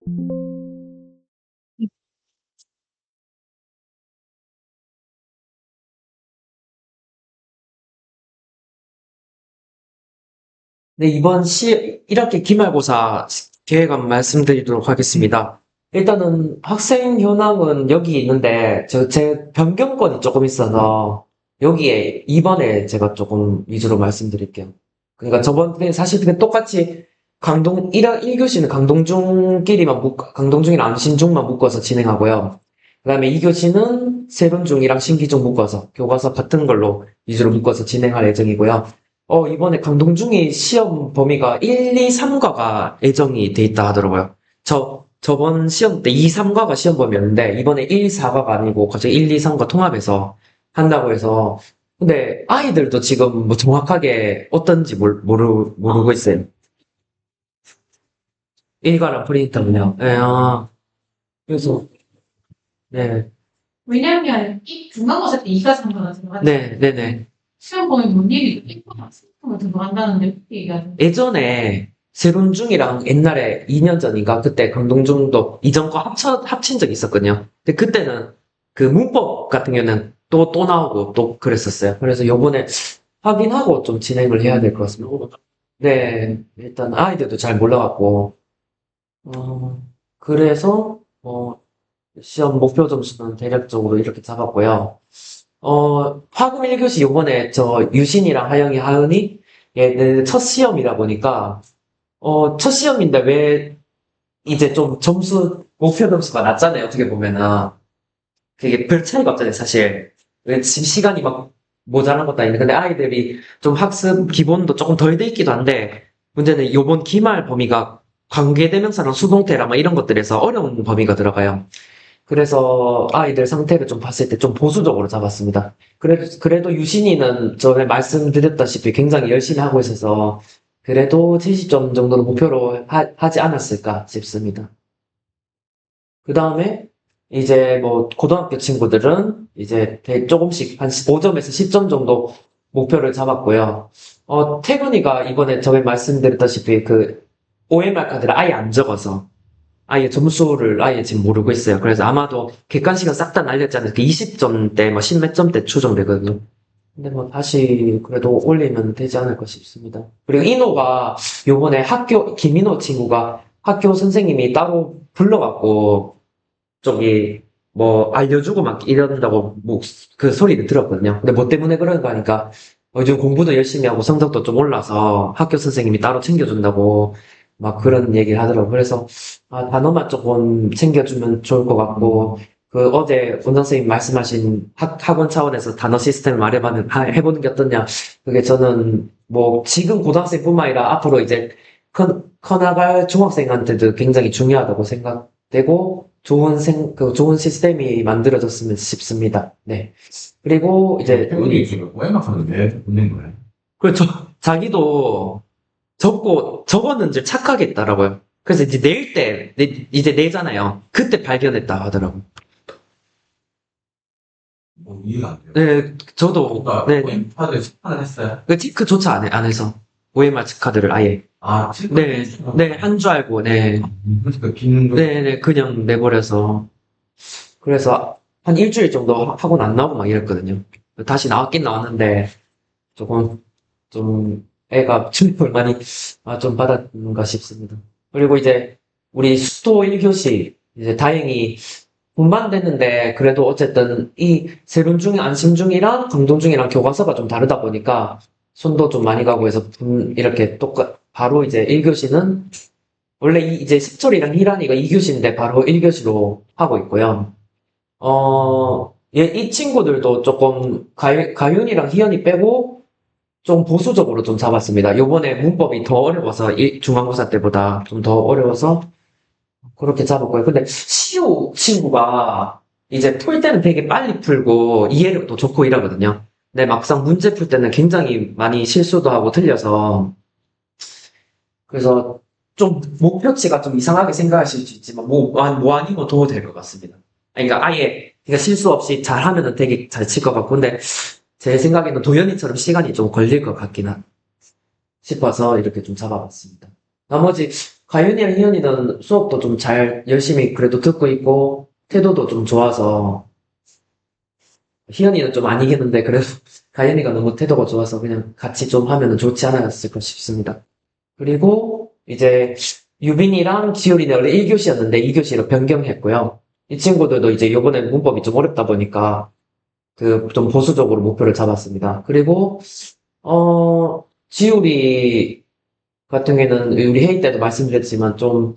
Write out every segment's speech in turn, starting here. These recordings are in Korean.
네, 이번 1학기 기말고사 계획 한번 말씀드리도록 하겠습니다. 일단은 학생 현황은 여기 있는데, 제 변경권이 조금 있어서, 여기에 이번에 제가 조금 위주로 말씀드릴게요. 그러니까 저번에 사실 그냥 똑같이 1교시는 강동중이랑 안신중만 묶어서 진행하고요. 그 다음에 2교시는 세론중이랑 신기중 묶어서, 교과서 같은 걸로 위주로 묶어서 진행할 예정이고요. 이번에 강동중이 시험 범위가 1, 2, 3과가 예정이 돼 있다 하더라고요. 저번 시험 때 2, 3과가 시험 범위였는데, 이번에 1, 4과가 아니고, 갑자기 1, 2, 3과 통합해서 한다고 해서, 근데 아이들도 지금 뭐 정확하게 어떤지 모르고 있어요. 1과랑 프린터는요. 네, 그래서, 네, 왜냐면 이 중간고사 때 이가 상관가 들어가지 네네. 시험 보면 뭔 일이 이거가 시험을 들어간다는데 그렇게 얘기하는 예전에 세론중이랑 옛날에 2년 전인가 그때 강동중도 이전 거 합친 적이 있었거든요. 근데 그때는 그 문법 같은 경우는 또 나오고 또 그랬었어요. 그래서 요번에 확인하고 좀 진행을 해야 될 것 같습니다. 네, 일단 아이들도 잘 몰라갖고, 그래서, 시험 목표 점수는 대략적으로 이렇게 잡았고요. 화금 1교시 요번에 저 유신이랑 하영이, 하은이 얘네 첫 시험이다 보니까 첫 시험인데 왜 이제 좀 목표 점수가 낮잖아요. 어떻게 보면은 그게 별 차이가 없잖아요. 사실 왜 지금 시간이 막 모자란 것도 아닌데 근데 아이들이 좀 학습 기본도 조금 덜 돼 있기도 한데 문제는 요번 기말 범위가 관계대명사랑 수동태랑 막 이런 것들에서 어려운 범위가 들어가요. 그래서 아이들 상태를 좀 봤을 때 좀 보수적으로 잡았습니다. 그래도 유신이는 전에 말씀드렸다시피 굉장히 열심히 하고 있어서 그래도 70점 정도는 목표로 하지 않았을까 싶습니다. 그 다음에 이제 뭐 고등학교 친구들은 이제 조금씩 한 5점에서 10점 정도 목표를 잡았고요. 태근이가 이번에 전에 말씀드렸다시피 그 OMR 카드를 아예 안 적어서 아예 점수를 아예 지금 모르고 있어요. 그래서 아마도 객관식은 싹 다 날렸잖아요. 그 20점대, 뭐 10몇 점대 추정되거든요. 근데 뭐 다시 그래도 올리면 되지 않을까 싶습니다. 그리고 인호가 요번에 김인호 친구가 학교 선생님이 따로 불러갖고 저기 뭐 알려주고 막 이런다고 뭐 그 소리를 들었거든요. 근데 뭐 때문에 그런가 하니까 요즘 공부도 열심히 하고 성적도 좀 올라서 학교 선생님이 따로 챙겨준다고 막 그런 얘기를 하더라고요. 그래서 단어만 조금 챙겨주면 좋을 것 같고 그 어제 원장 선생님 말씀하신 학원 차원에서 단어 시스템을 해보는 게 어떠냐. 그게 저는 뭐 지금 고등학생뿐만 아니라 앞으로 이제 커나갈 중학생한테도 굉장히 중요하다고 생각되고 좋은 시스템이 만들어졌으면 싶습니다. 네. 그리고 이제, 태훈이 지금 OM학원을 왜 보낸 거예요? 그렇죠. 자기도 적었는지 착각했다라고요 그래서 이제 이제 내잖아요. 그때 발견했다 하더라고요. 뭐 이해가 안 돼요. 네, 저도, 그러니까 네, OM카드를 심판을 했어요. 그 체크조차 안 해서. OMR 카드를 아예. 체크. 네, 네, 한 줄 알고, 네. 그러니까 기능도. 네, 그냥 내버려서. 그래서 한 일주일 정도 학원 안 나오고 막 이랬거든요. 다시 나왔긴 나왔는데, 조금, 좀, 애가 충격을 많이, 좀 받았는가 싶습니다. 그리고 이제, 우리 수도 1교시, 이제 다행히, 분반 됐는데, 그래도 어쨌든, 이 세론중이, 안심중이랑 강동중이랑 교과서가 좀 다르다 보니까, 손도 좀 많이 가고 해서, 이렇게 바로 이제 1교시는, 원래 이제 식철이랑 희란이가 2교시인데, 바로 1교시로 하고 있고요. 이 친구들도 조금, 가윤이랑 희연이 빼고, 좀 보수적으로 좀 잡았습니다. 요번에 문법이 더 어려워서, 중간고사 때보다 좀 더 어려워서, 그렇게 잡았고요. 근데, 시우 친구가, 이제 풀 때는 되게 빨리 풀고, 이해력도 좋고 이러거든요. 근데 막상 문제 풀 때는 굉장히 많이 실수도 하고 틀려서, 그래서 좀 목표치가 좀 이상하게 생각하실 수 있지만, 뭐 아니면 더 될 것 같습니다. 그러니까 그러니까 실수 없이 잘하면은 되게 잘 칠 것 같고, 근데 제 생각에는 도현이처럼 시간이 좀 걸릴 것 같긴 싶어서 이렇게 좀 잡아봤습니다. 나머지 가윤이랑 희연이는 수업도 좀 잘 열심히 그래도 듣고 있고 태도도 좀 좋아서 희연이는 좀 아니겠는데 그래도 가윤이가 너무 태도가 좋아서 그냥 같이 좀 하면 좋지 않았을까 싶습니다. 그리고 이제 유빈이랑 지율이는 원래 1교시였는데 2교시로 변경했고요. 이 친구들도 이제 이번에 문법이 좀 어렵다 보니까 그 좀 보수적으로 목표를 잡았습니다. 그리고 지율이 같은 경우에는 우리 회의 때도 말씀드렸지만 좀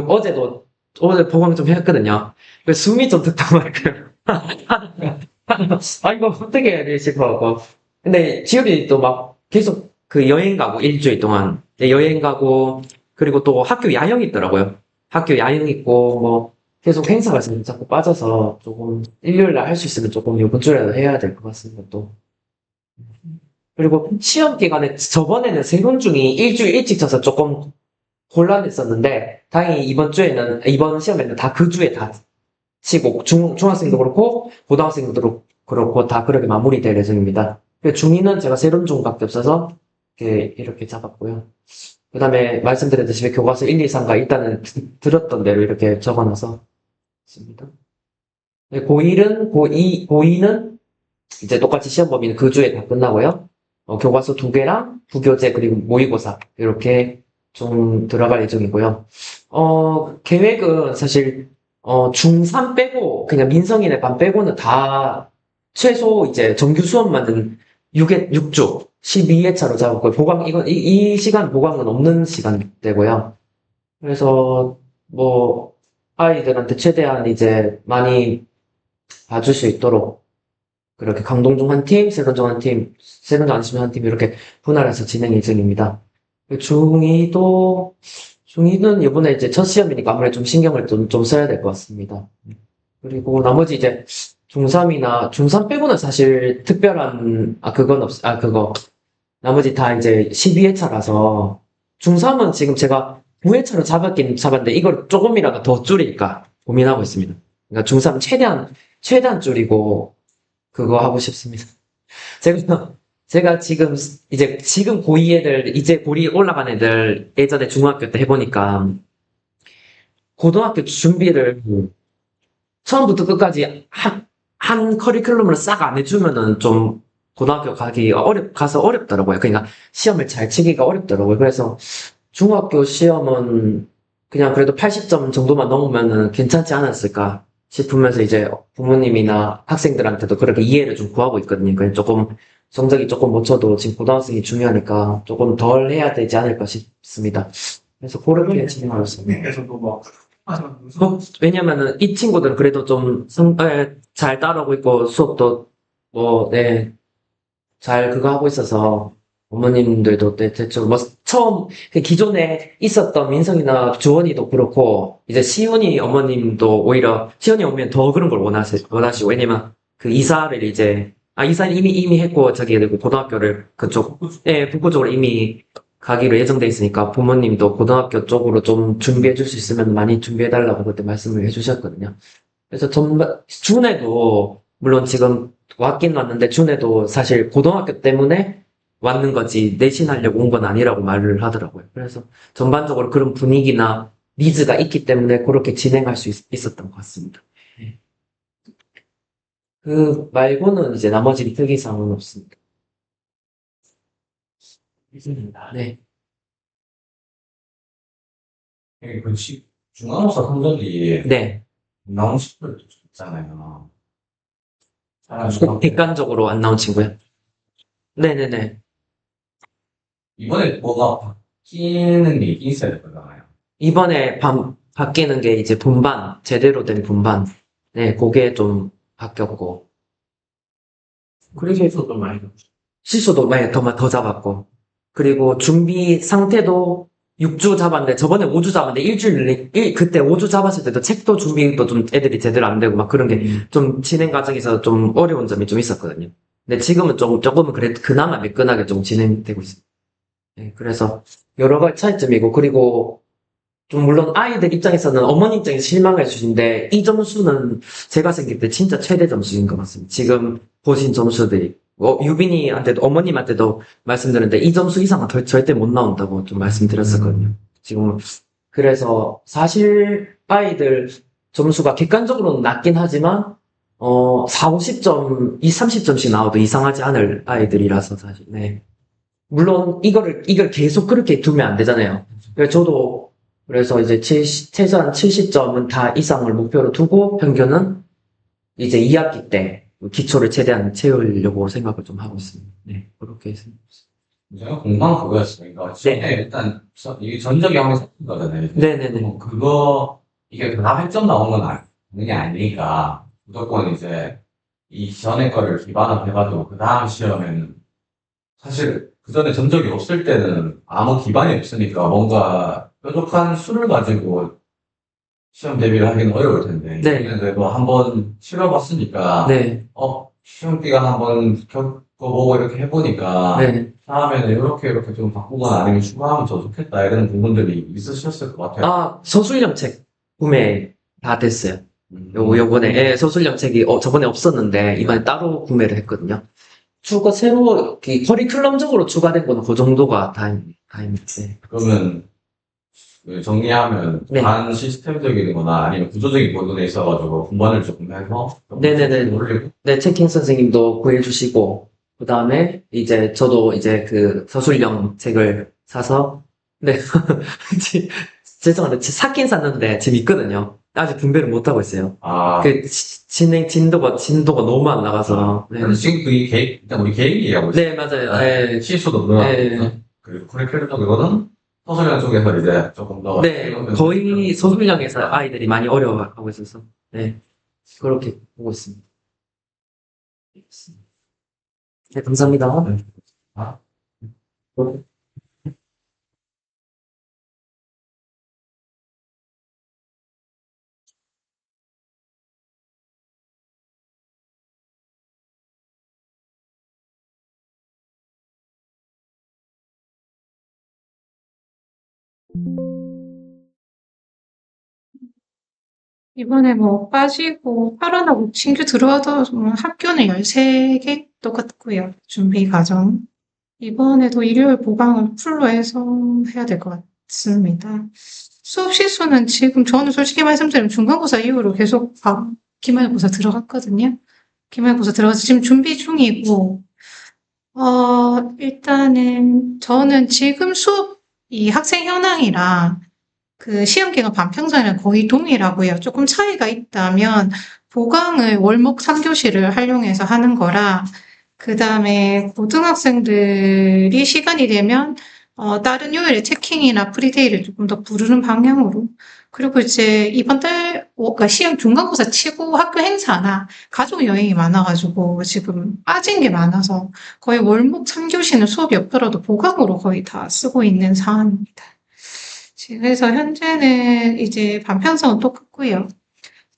어제 보강 좀 했거든요. 그 숨이 좀 득다 말고요. 이거 어떻게 해야 되지 싶어갖고. 근데 지율이 또 막 계속 그 여행 가고 일주일 동안 여행 가고 그리고 또 학교 야영 있더라고요. 학교 야영 있고 뭐 계속 행사가 있으면 자꾸 빠져서 조금 일요일 날 할 수 있으면 조금 이번 주에라도 해야 될 것 같습니다. 또 그리고 시험 기간에 저번에는 세번 중이 일주일 일찍 쳐서 조금 곤란했었는데 다행히 이번 시험에는 다 그 주에 다 치고 중학생도 그렇고 고등학생도 그렇고 다 그렇게 마무리될 예정입니다. 중2는 제가 세론중밖에 없어서 이렇게 잡았고요. 그 다음에 말씀드렸듯이 교과서 1, 2, 3가 일단은 들었던 대로 이렇게 적어놔서 있습니다. 고2는 이제 똑같이 시험 범위는 그 주에 다 끝나고요. 교과서 2개랑 부교재 그리고 모의고사 이렇게 좀 들어갈 예정이고요. 계획은 사실 중3 빼고 그냥 민성이네 반 빼고는 다 최소 이제 정규 수업만은 6주 12회차로 잡았고요. 이 시간 보강은 없는 시간대고요. 그래서 뭐 아이들한테 최대한 이제 많이 봐줄 수 있도록 그렇게 강동중 한 팀, 세론중 한 팀, 세론중 안시면 한 팀 이렇게 분할해서 진행 예정입니다. 중2는 이번에 이제 첫 시험이니까 아무래도 좀 신경을 좀 써야 될 것 같습니다. 그리고 나머지 이제 중3 빼고는 사실 특별한, 나머지 다 이제 12회차라서 중3은 지금 제가 9회차로 잡았긴 잡았는데 이걸 조금이라도 더 줄일까 고민하고 있습니다. 그러니까 중3 최대한 줄이고 그거 하고 싶습니다. 제가 지금 고2 애들, 이제 고2 올라간 애들 예전에 중학교 때 해보니까 고등학교 준비를 처음부터 끝까지 한 커리큘럼을 싹 안 해주면은 좀 고등학교 가서 어렵더라고요. 그러니까 시험을 잘 치기가 어렵더라고요. 그래서 중학교 시험은 그냥 그래도 80점 정도만 넘으면은 괜찮지 않았을까 싶으면서 이제 부모님이나 학생들한테도 그렇게 이해를 좀 구하고 있거든요. 그냥 성적이 조금 못 쳐도 지금 고등학생이 중요하니까 조금 덜 해야 되지 않을까 싶습니다. 그래서 그렇게 진행하고 있습니다. 그래서도 막 왜냐면은 이 친구들은 그래도 좀 잘 따라오고 있고 수업도 잘 그거 하고 있어서 어머님들도 대충 기존에 있었던 민성이나 주원이도 그렇고 이제 시훈이 어머님도 오히려 시훈이 오면 더 그런 걸 원하시고 왜냐면 그 이사를 이사는 이미 했고 고등학교를 북구 쪽으로 이미 가기로 예정돼 있으니까 부모님도 고등학교 쪽으로 좀 준비해 줄 수 있으면 많이 준비해 달라고 그때 말씀을 해주셨거든요. 그래서 준에도 물론 지금 왔긴 왔는데 준에도 사실 고등학교 때문에 왔는 거지 내신하려고 온 건 아니라고 말을 하더라고요. 그래서 전반적으로 그런 분위기나 니즈가 있기 때문에 그렇게 진행할 수 있었던 것 같습니다. 그 말고는 이제 나머지 특이사항은 없습니다. 네. 그 중간고사 성적이 네. 나온 친구들도 좀 있잖아요. 객관적으로 안 나온 친구요? 네네네. 이번에 뭐가 바뀌는 게 있긴 있어야 될 거잖아요. 이번에 바뀌는 게 이제 제대로 된 분반. 네, 그게 좀 바뀌었고. 그래서 좀 많이 실수도 많이 더 잡았고. 그리고 준비 상태도 6주 잡았는데, 저번에 5주 잡았는데, 그때 5주 잡았을 때도 책도 준비도 좀 애들이 제대로 안 되고 막 그런 게 좀 진행 과정에서 좀 어려운 점이 좀 있었거든요. 근데 지금은 조금은 그나마 매끈하게 좀 진행되고 있습니다. 네, 그래서 여러 가지 차이점이고, 그리고 좀 물론 아이들 입장에서는 어머니 입장에서 실망할 수있는데 이 점수는 제가 생길 때 진짜 최대 점수인 것 같습니다. 지금 보신 점수들이 유빈이한테도 어머님한테도 말씀드렸는데 이 점수 이상은 절대 못 나온다고 좀 말씀드렸었거든요. 지금. 그래서 사실 아이들 점수가 객관적으로는 낮긴 하지만 4, 50점, 2, 30점씩 나와도 이상하지 않을 아이들이라서 사실. 네. 물론 이걸 계속 그렇게 두면 안 되잖아요. 그래서 저도 그래서 이제 최소한 70점은 다 이상을 목표로 두고 평균은 이제 2학기 때 기초를 최대한 채우려고 생각을 좀 하고 있습니다. 네, 그렇게 했습니다. 제가 궁금한 그거였으니까 처음에 일단 이게 전적이 한번 생긴 거잖아요. 네네네. 그거 이게 다 100점 나오는 건 아는 게 아니니까 무조건 이제 이 전에 거를 기반으로 해가지고 그 다음 시험에는 사실 그 전에 전적이 없을 때는 아무 기반이 없으니까 뭔가 뾰족한 수를 가지고 시험 대비를 하기는 어려울 텐데 네. 그래도 한번 치러봤으니까 네, 시험 기간 한번 겪어보고 이렇게 해보니까 네. 다음에는 이렇게 좀 바꾸거나 아니면 추가하면 더 좋겠다 이런 부분들이 있으셨을 것 같아요. 아, 서술형 책 구매 다 됐어요. 음. 요번에, 예, 서술형 책이, 저번에 없었는데, 이번에 따로 구매를 했거든요. 새로, 커리큘럼적으로 추가된 거는 그 정도가 다행입니다. 네. 그러면 정리하면 네. 반 시스템적인 거나 아니면 구조적인 부분에 있어가지고 분반을 조금 해서 네네네. 올리고 네, 채팅 선생님도 구해주시고, 그 다음에, 이제, 저도 이제 그 서술형 책을 사서, 네, 죄송한데, 샀긴 샀는데, 지금 있거든요. 아직 분배를 못하고 있어요. 진도가 너무 안 나가서. 네, 지금 그게 일단 우리 계획 얘기하고 있어요. 네 맞아요. 네, 실수도 늘어나고 네. 그리고 커리큘럼적으로는 서술형 쪽에서 이제 조금 더 네, 거의 서술형에서 아이들이 많이 어려워하고 있어서, 네, 그렇게 보고 있습니다. 네, 감사합니다. 네. 아. 이번에 뭐 빠지고 8월하고 신규 들어와도 뭐 학교는 13개 똑같고요. 준비 과정. 이번에도 일요일 보강을 풀로 해서 해야 될 것 같습니다. 수업 시수는 지금 저는 솔직히 말씀드리면 중간고사 이후로 계속 기말고사 들어갔거든요. 기말고사 들어가서 지금 준비 중이고, 일단은 저는 지금 이 학생 현황이랑 그 시험 기간 반평선이랑 거의 동일하고요. 조금 차이가 있다면 보강을 월목 3교시를 활용해서 하는 거라 그 다음에 고등학생들이 시간이 되면 다른 요일에 체킹이나 프리데이를 조금 더 부르는 방향으로 그리고 이제 이번 달 그러니까 시험 중간고사 치고 학교 행사나 가족 여행이 많아가지고 지금 빠진 게 많아서 거의 월목 3교시는 수업이 없더라도 보강으로 거의 다 쓰고 있는 상황입니다. 그래서 현재는 이제 반편성은 똑같고요.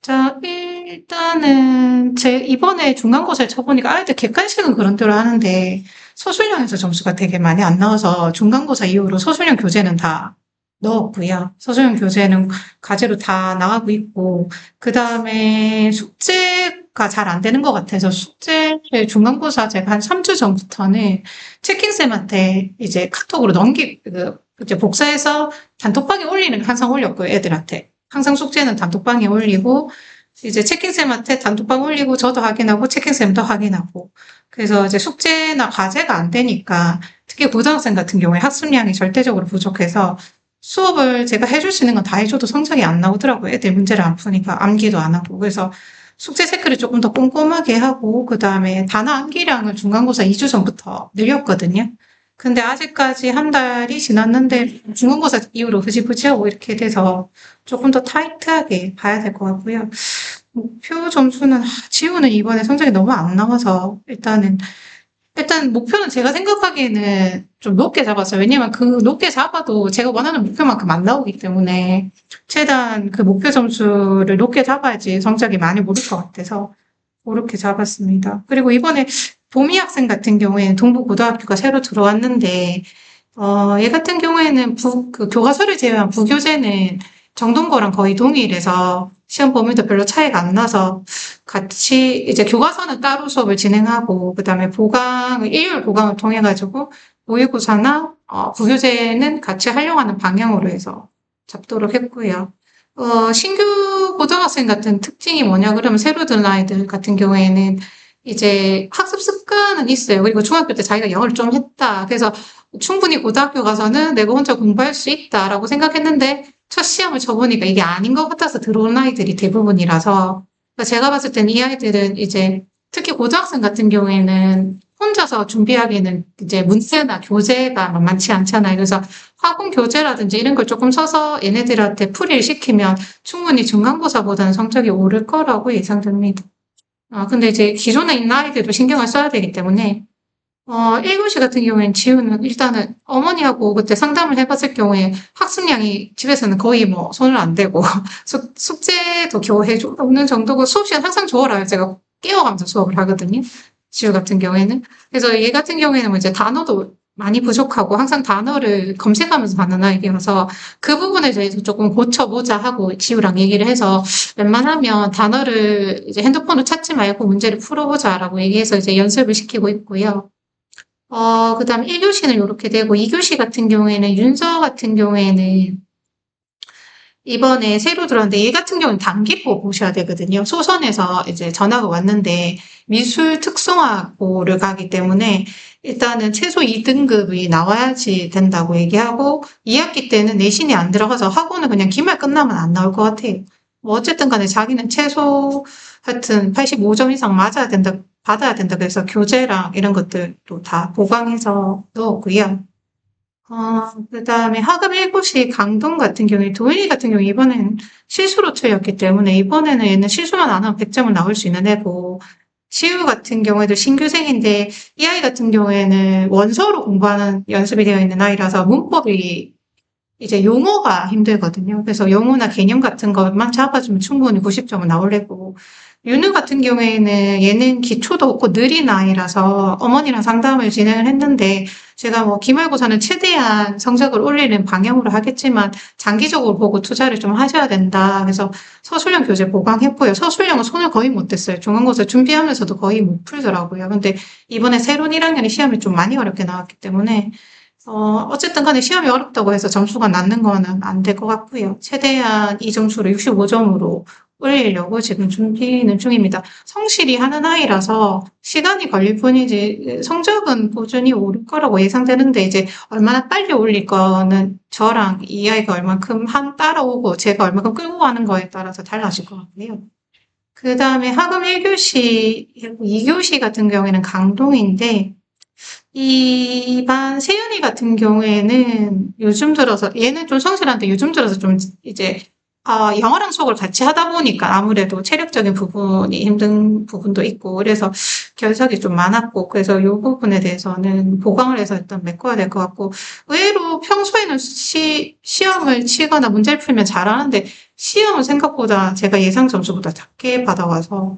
자, 일단은 이번에 중간고사를 쳐보니까 아이들 객관식은 그런 대로 하는데 서술형에서 점수가 되게 많이 안 나와서 중간고사 이후로 서술형 교재는 다 넣었고요. 서술형 교재는 과제로 다 나가고 있고 그 다음에 숙제가 잘 안 되는 것 같아서 숙제를 중간고사 제가 한 3주 전부터는 채팅쌤한테 이제 카톡으로 이제 복사해서 단톡방에 올리는 걸 항상 올렸고요, 애들한테. 항상 숙제는 단톡방에 올리고, 이제 채팅쌤한테 단톡방 올리고, 저도 확인하고, 채팅쌤도 확인하고. 그래서 이제 숙제나 과제가 안 되니까, 특히 고등학생 같은 경우에 학습량이 절대적으로 부족해서, 수업을 제가 해줄 수 있는 건 다 해줘도 성적이 안 나오더라고요. 애들 문제를 안 푸니까 암기도 안 하고. 그래서 숙제 체크를 조금 더 꼼꼼하게 하고, 그 다음에 단어 암기량을 중간고사 2주 전부터 늘렸거든요. 근데 아직까지 한 달이 지났는데 중간고사 이후로 흐지부지하고 이렇게 돼서 조금 더 타이트하게 봐야 될 것 같고요. 목표 점수는 지우는 이번에 성적이 너무 안 나와서 일단 목표는 제가 생각하기에는 좀 높게 잡았어요. 왜냐면 그 높게 잡아도 제가 원하는 목표만큼 안 나오기 때문에 최대한 그 목표 점수를 높게 잡아야지 성적이 많이 오를 것 같아서 그렇게 잡았습니다. 그리고 이번에 도미 학생 같은 경우에는 동부고등학교가 새로 들어왔는데, 얘 같은 경우에는 그 교과서를 제외한 부교재는 정동거랑 거의 동일해서 시험 범위도 별로 차이가 안 나서 같이 이제 교과서는 따로 수업을 진행하고, 그 다음에 일요일 보강을 통해가지고 모의고사나 부교재는 같이 활용하는 방향으로 해서 잡도록 했고요. 신규 고등학생 같은 특징이 뭐냐 그러면 새로 든 아이들 같은 경우에는 이제 학습 습관은 있어요. 그리고 중학교 때 자기가 영어를 좀 했다. 그래서 충분히 고등학교 가서는 내가 혼자 공부할 수 있다라고 생각했는데 첫 시험을 쳐보니까 이게 아닌 것 같아서 들어온 아이들이 대부분이라서 그러니까 제가 봤을 때는 이 아이들은 이제 특히 고등학생 같은 경우에는 혼자서 준비하기에는 이제 문제나 교재가 많지 않잖아요. 그래서 학원 교재라든지 이런 걸 조금 써서 얘네들한테 풀이를 시키면 충분히 중간고사보다는 성적이 오를 거라고 예상됩니다. 근데 이제 기존에 있는 아이들도 신경을 써야 되기 때문에 1교시 같은 경우에는 지우는 일단은 어머니하고 그때 상담을 해봤을 경우에 학습량이 집에서는 거의 뭐 손을 안 대고 숙제도 겨우 해주는 정도고 수업 시간 항상 줘라요. 제가 깨워가면서 수업을 하거든요. 지우 같은 경우에는. 그래서 얘 같은 경우에는 뭐 이제 단어도 많이 부족하고 항상 단어를 검색하면서 하는 아이여서 그 부분에 대해서 조금 고쳐보자 하고 지우랑 얘기를 해서 웬만하면 단어를 이제 핸드폰으로 찾지 말고 문제를 풀어보자라고 얘기해서 이제 연습을 시키고 있고요. 그 다음 1교시는 이렇게 되고 2교시 같은 경우에는 윤서 같은 경우에는 이번에 새로 들어왔는데 얘 같은 경우는 단기포 보셔야 되거든요. 소선에서 이제 전화가 왔는데 미술 특성화고를 가기 때문에 일단은 최소 2등급이 나와야지 된다고 얘기하고 2학기 때는 내신이 안 들어가서 학원은 그냥 기말 끝나면 안 나올 것 같아요. 뭐 어쨌든 간에 자기는 최소 하여튼 85점 이상 맞아야 된다, 받아야 된다. 그래서 교재랑 이런 것들도 다 보강해서 넣었고요. 그 다음에 학업 1교시 강동 같은 경우에 도일이 같은 경우 이번엔 실수로 틀렸기 때문에 이번에는 얘는 실수만 안 하면 100점을 나올 수 있는 애고 시우 같은 경우에도 신규생인데 이 아이 같은 경우에는 원서로 공부하는 연습이 되어 있는 아이라서 문법이 이제 용어가 힘들거든요. 그래서 용어나 개념 같은 것만 잡아주면 충분히 90점은 나오려고 윤우 같은 경우에는 얘는 기초도 없고 느린 아이라서 어머니랑 상담을 진행을 했는데 제가 뭐 기말고사는 최대한 성적을 올리는 방향으로 하겠지만 장기적으로 보고 투자를 좀 하셔야 된다. 그래서 서술형 교재 보강했고요. 서술형은 손을 거의 못 댔어요. 중간고사 준비하면서도 거의 못 풀더라고요. 근데 이번에 새로운 1학년이 시험이 좀 많이 어렵게 나왔기 때문에 어쨌든 간에 시험이 어렵다고 해서 점수가 낮는 거는 안 될 것 같고요. 최대한 이 점수를 65점으로 올리려고 지금 준비는 중입니다. 성실히 하는 아이라서 시간이 걸릴 뿐이지 성적은 꾸준히 오를 거라고 예상되는데 이제 얼마나 빨리 올릴 거는 저랑 이 아이가 얼만큼 따라오고 제가 얼만큼 끌고 가는 거에 따라서 달라질 것 같고요. 그 다음에 학업 1교시, 2교시 같은 경우에는 강동인데 이 반 세연이 같은 경우에는 요즘 들어서 얘는 좀 성실한데 요즘 들어서 좀 이제 영어랑 수학을 같이 하다 보니까 아무래도 체력적인 부분이 힘든 부분도 있고 그래서 결석이 좀 많았고 그래서 이 부분에 대해서는 보강을 해서 일단 메꿔야 될 것 같고 의외로 평소에는 시험을 치거나 문제를 풀면 잘하는데 시험은 생각보다 제가 예상 점수보다 작게 받아와서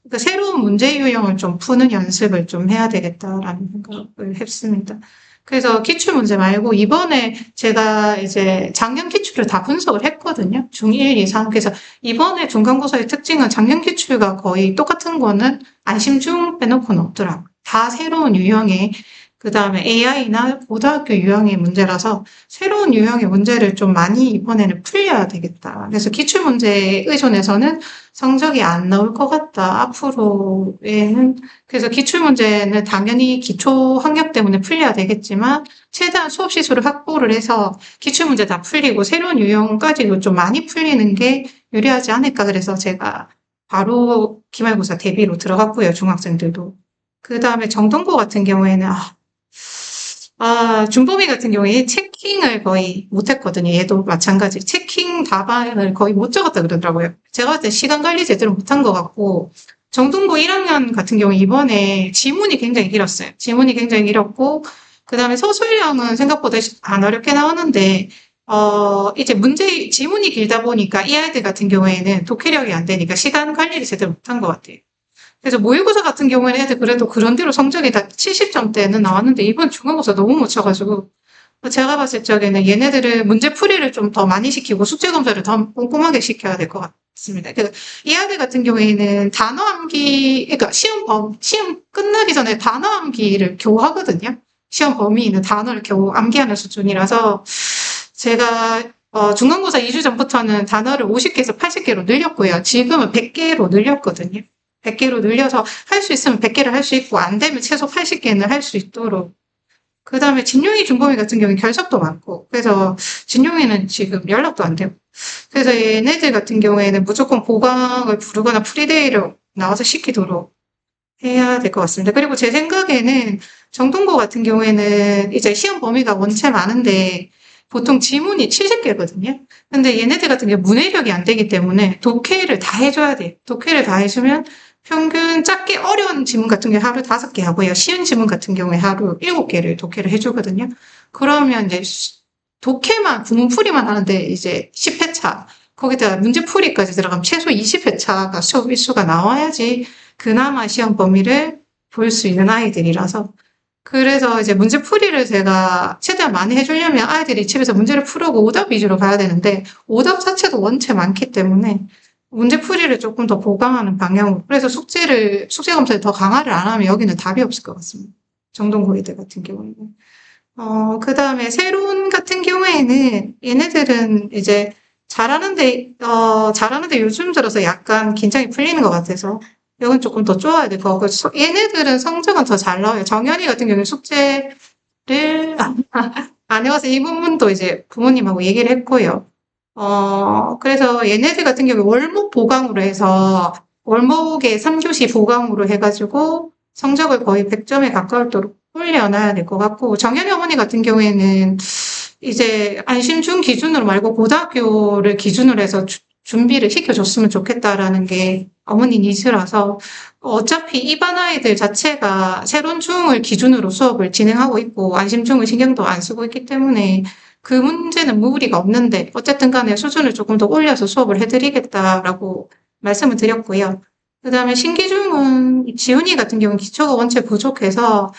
그러니까 새로운 문제 유형을 좀 푸는 연습을 좀 해야 되겠다라는 생각을 했습니다. 그래서 기출문제 말고 이번에 제가 이제 작년 기출을 다 분석을 했거든요. 중1, 2, 3. 그래서 이번에 중간고사의 특징은 작년 기출과 거의 똑같은 거는 안심중 빼놓고는 없더라고요. 다 새로운 유형의 그 다음에 AI나 고등학교 유형의 문제라서 새로운 유형의 문제를 좀 많이 이번에는 풀려야 되겠다. 그래서 기출문제에 의존해서는 성적이 안 나올 것 같다. 앞으로에는 그래서 기출문제는 당연히 기초 학력 때문에 풀려야 되겠지만 최대한 수업 시수를 확보를 해서 기출문제 다 풀리고 새로운 유형까지도 좀 많이 풀리는 게 유리하지 않을까. 그래서 제가 바로 기말고사 대비로 들어갔고요. 중학생들도. 그 다음에 정동고 같은 경우에는 준범이 같은 경우에 체킹을 거의 못했거든요. 얘도 마찬가지. 체킹 답안을 거의 못 적었다 그러더라고요. 제가 봤을 때 시간 관리 제대로 못한 것 같고, 정동고 1학년 같은 경우 이번에 지문이 굉장히 길었어요. 지문이 굉장히 길었고, 그 다음에 서술형은 생각보다 안 어렵게 나오는데, 이제 지문이 길다 보니까 이 아이들 같은 경우에는 독해력이 안 되니까 시간 관리를 제대로 못한 것 같아요. 그래서 모의고사 같은 경우에는 애들 그래도 그런대로 성적이 다 70점대는 나왔는데 이번 중간고사 너무 못 쳐가지고 제가 봤을 적에는 얘네들은 문제풀이를 좀 더 많이 시키고 숙제검사를 더 꼼꼼하게 시켜야 될 것 같습니다. 그래서 이 아이들 같은 경우에는 단어 암기, 그러니까 시험 끝나기 전에 단어 암기를 겨우 하거든요. 시험 범위 있는 단어를 겨우 암기하는 수준이라서 제가 중간고사 2주 전부터는 단어를 50개에서 80개로 늘렸고요. 지금은 100개로 늘렸거든요. 100개로 늘려서 할 수 있으면 100개를 할 수 있고 안 되면 최소 80개는 할 수 있도록. 그 다음에 진용이 중범위 같은 경우는 결석도 많고 그래서 진용이는 지금 연락도 안 되고 그래서 얘네들 같은 경우에는 무조건 보강을 부르거나 프리데이로 나와서 시키도록 해야 될 것 같습니다. 그리고 제 생각에는 정동고 같은 경우에는 이제 시험 범위가 원체 많은데 보통 지문이 70개거든요. 근데 얘네들 같은 경우 문해력이 안 되기 때문에 독해를 다 해줘야 돼요. 독해를 다 해주면 평균 작게 어려운 지문 같은 경우 하루 5개 하고요. 쉬운 지문 같은 경우에 하루 7개를 독해를 해주거든요. 그러면 이제 독해만, 구문풀이만 하는데 이제 10회차, 거기다가 문제풀이까지 들어가면 최소 20회차가 수업 일수가 나와야지 그나마 시험 범위를 볼 수 있는 아이들이라서. 그래서 이제 문제풀이를 제가 최대한 많이 해주려면 아이들이 집에서 문제를 풀고 오답 위주로 가야 되는데 오답 자체도 원체 많기 때문에 문제풀이를 조금 더 보강하는 방향으로. 그래서 숙제 검사를 더 강화를 안 하면 여기는 답이 없을 것 같습니다. 정동고이들 같은 경우에는. 그 다음에 세론 같은 경우에는 얘네들은 이제 잘하는데 요즘 들어서 약간 긴장이 풀리는 것 같아서 이건 조금 더 쪼아야 될 것 같고, 얘네들은 성적은 더 잘 나와요. 정연이 같은 경우는 숙제를 안 해와서 이 부분도 이제 부모님하고 얘기를 했고요. 그래서 얘네들 같은 경우에 월목 보강으로 해서 월목에 3교시 보강으로 해가지고 성적을 거의 100점에 가까울도록 올려놔야 될 것 같고, 정연이 어머니 같은 경우에는 이제 안심중 기준으로 말고 고등학교를 기준으로 해서 준비를 시켜줬으면 좋겠다라는 게 어머니 니즈라서 어차피 이반 아이들 자체가 세론중을 기준으로 수업을 진행하고 있고 안심중을 신경도 안 쓰고 있기 때문에 그 문제는 무리가 없는데 어쨌든 간에 수준을 조금 더 올려서 수업을 해드리겠다라고 말씀을 드렸고요. 그 다음에 신기중은 지훈이 같은 경우는 기초가 원체 부족해서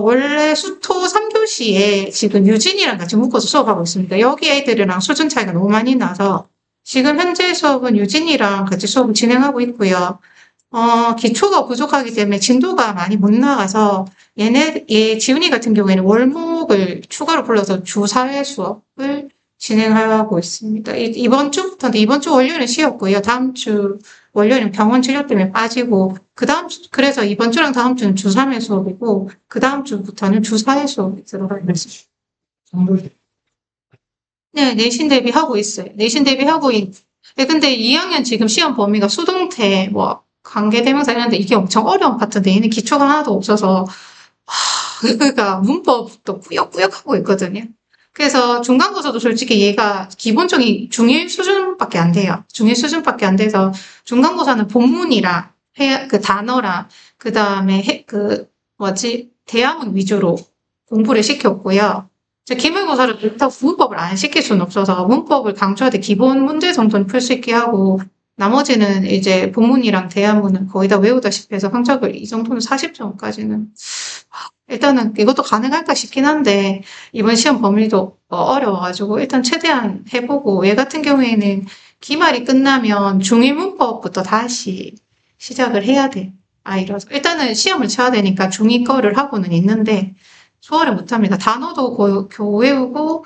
원래 수토 3교시에 지금 유진이랑 같이 묶어서 수업하고 있습니다. 여기 애들이랑 수준 차이가 너무 많이 나서 지금 현재 수업은 유진이랑 같이 수업을 진행하고 있고요. 기초가 부족하기 때문에 진도가 많이 못 나가서 지훈이 같은 경우에는 월목을 추가로 불러서 주사회 수업을 진행하고 있습니다. 이번 주부터는 이번 주 월요일은 쉬었고요. 다음 주 월요일은 병원 진료 때문에 빠지고 그래서 이번 주랑 다음 주는 주3회 수업이고 그 다음 주부터는 주4회 수업이 들어가고 있습니다. 네, 내신 대비하고 있어요. 내신 대비하고 네, 근데 2학년 지금 시험 범위가 수동태, 관계대명사 이런데 이게 엄청 어려운 파트인데 얘는 기초가 하나도 없어서 그러니까 문법도 꾸역꾸역 하고 있거든요. 그래서 중간고사도 솔직히 얘가 기본적인 중1 수준밖에 안 돼요. 중1 수준밖에 안 돼서 중간고사는 본문이랑 그 단어랑 그 다음에 대화문 위주로 공부를 시켰고요. 기말고사를 그렇다고 문법을 안 시킬 수는 없어서 문법을 강조하되 기본 문제 정도는 풀 수 있게 하고 나머지는 이제 본문이랑 대화문은 거의 다 외우다시피 해서 성적을 이 정도는 40점까지는 일단은 이것도 가능할까 싶긴 한데 이번 시험 범위도 어려워가지고 일단 최대한 해보고 얘 같은 경우에는 기말이 끝나면 중1 문법부터 다시 시작을 해야 돼. 아이라서 일단은 시험을 쳐야 되니까 중2 거를 하고는 있는데 소화를 못합니다. 단어도 겨우 외우고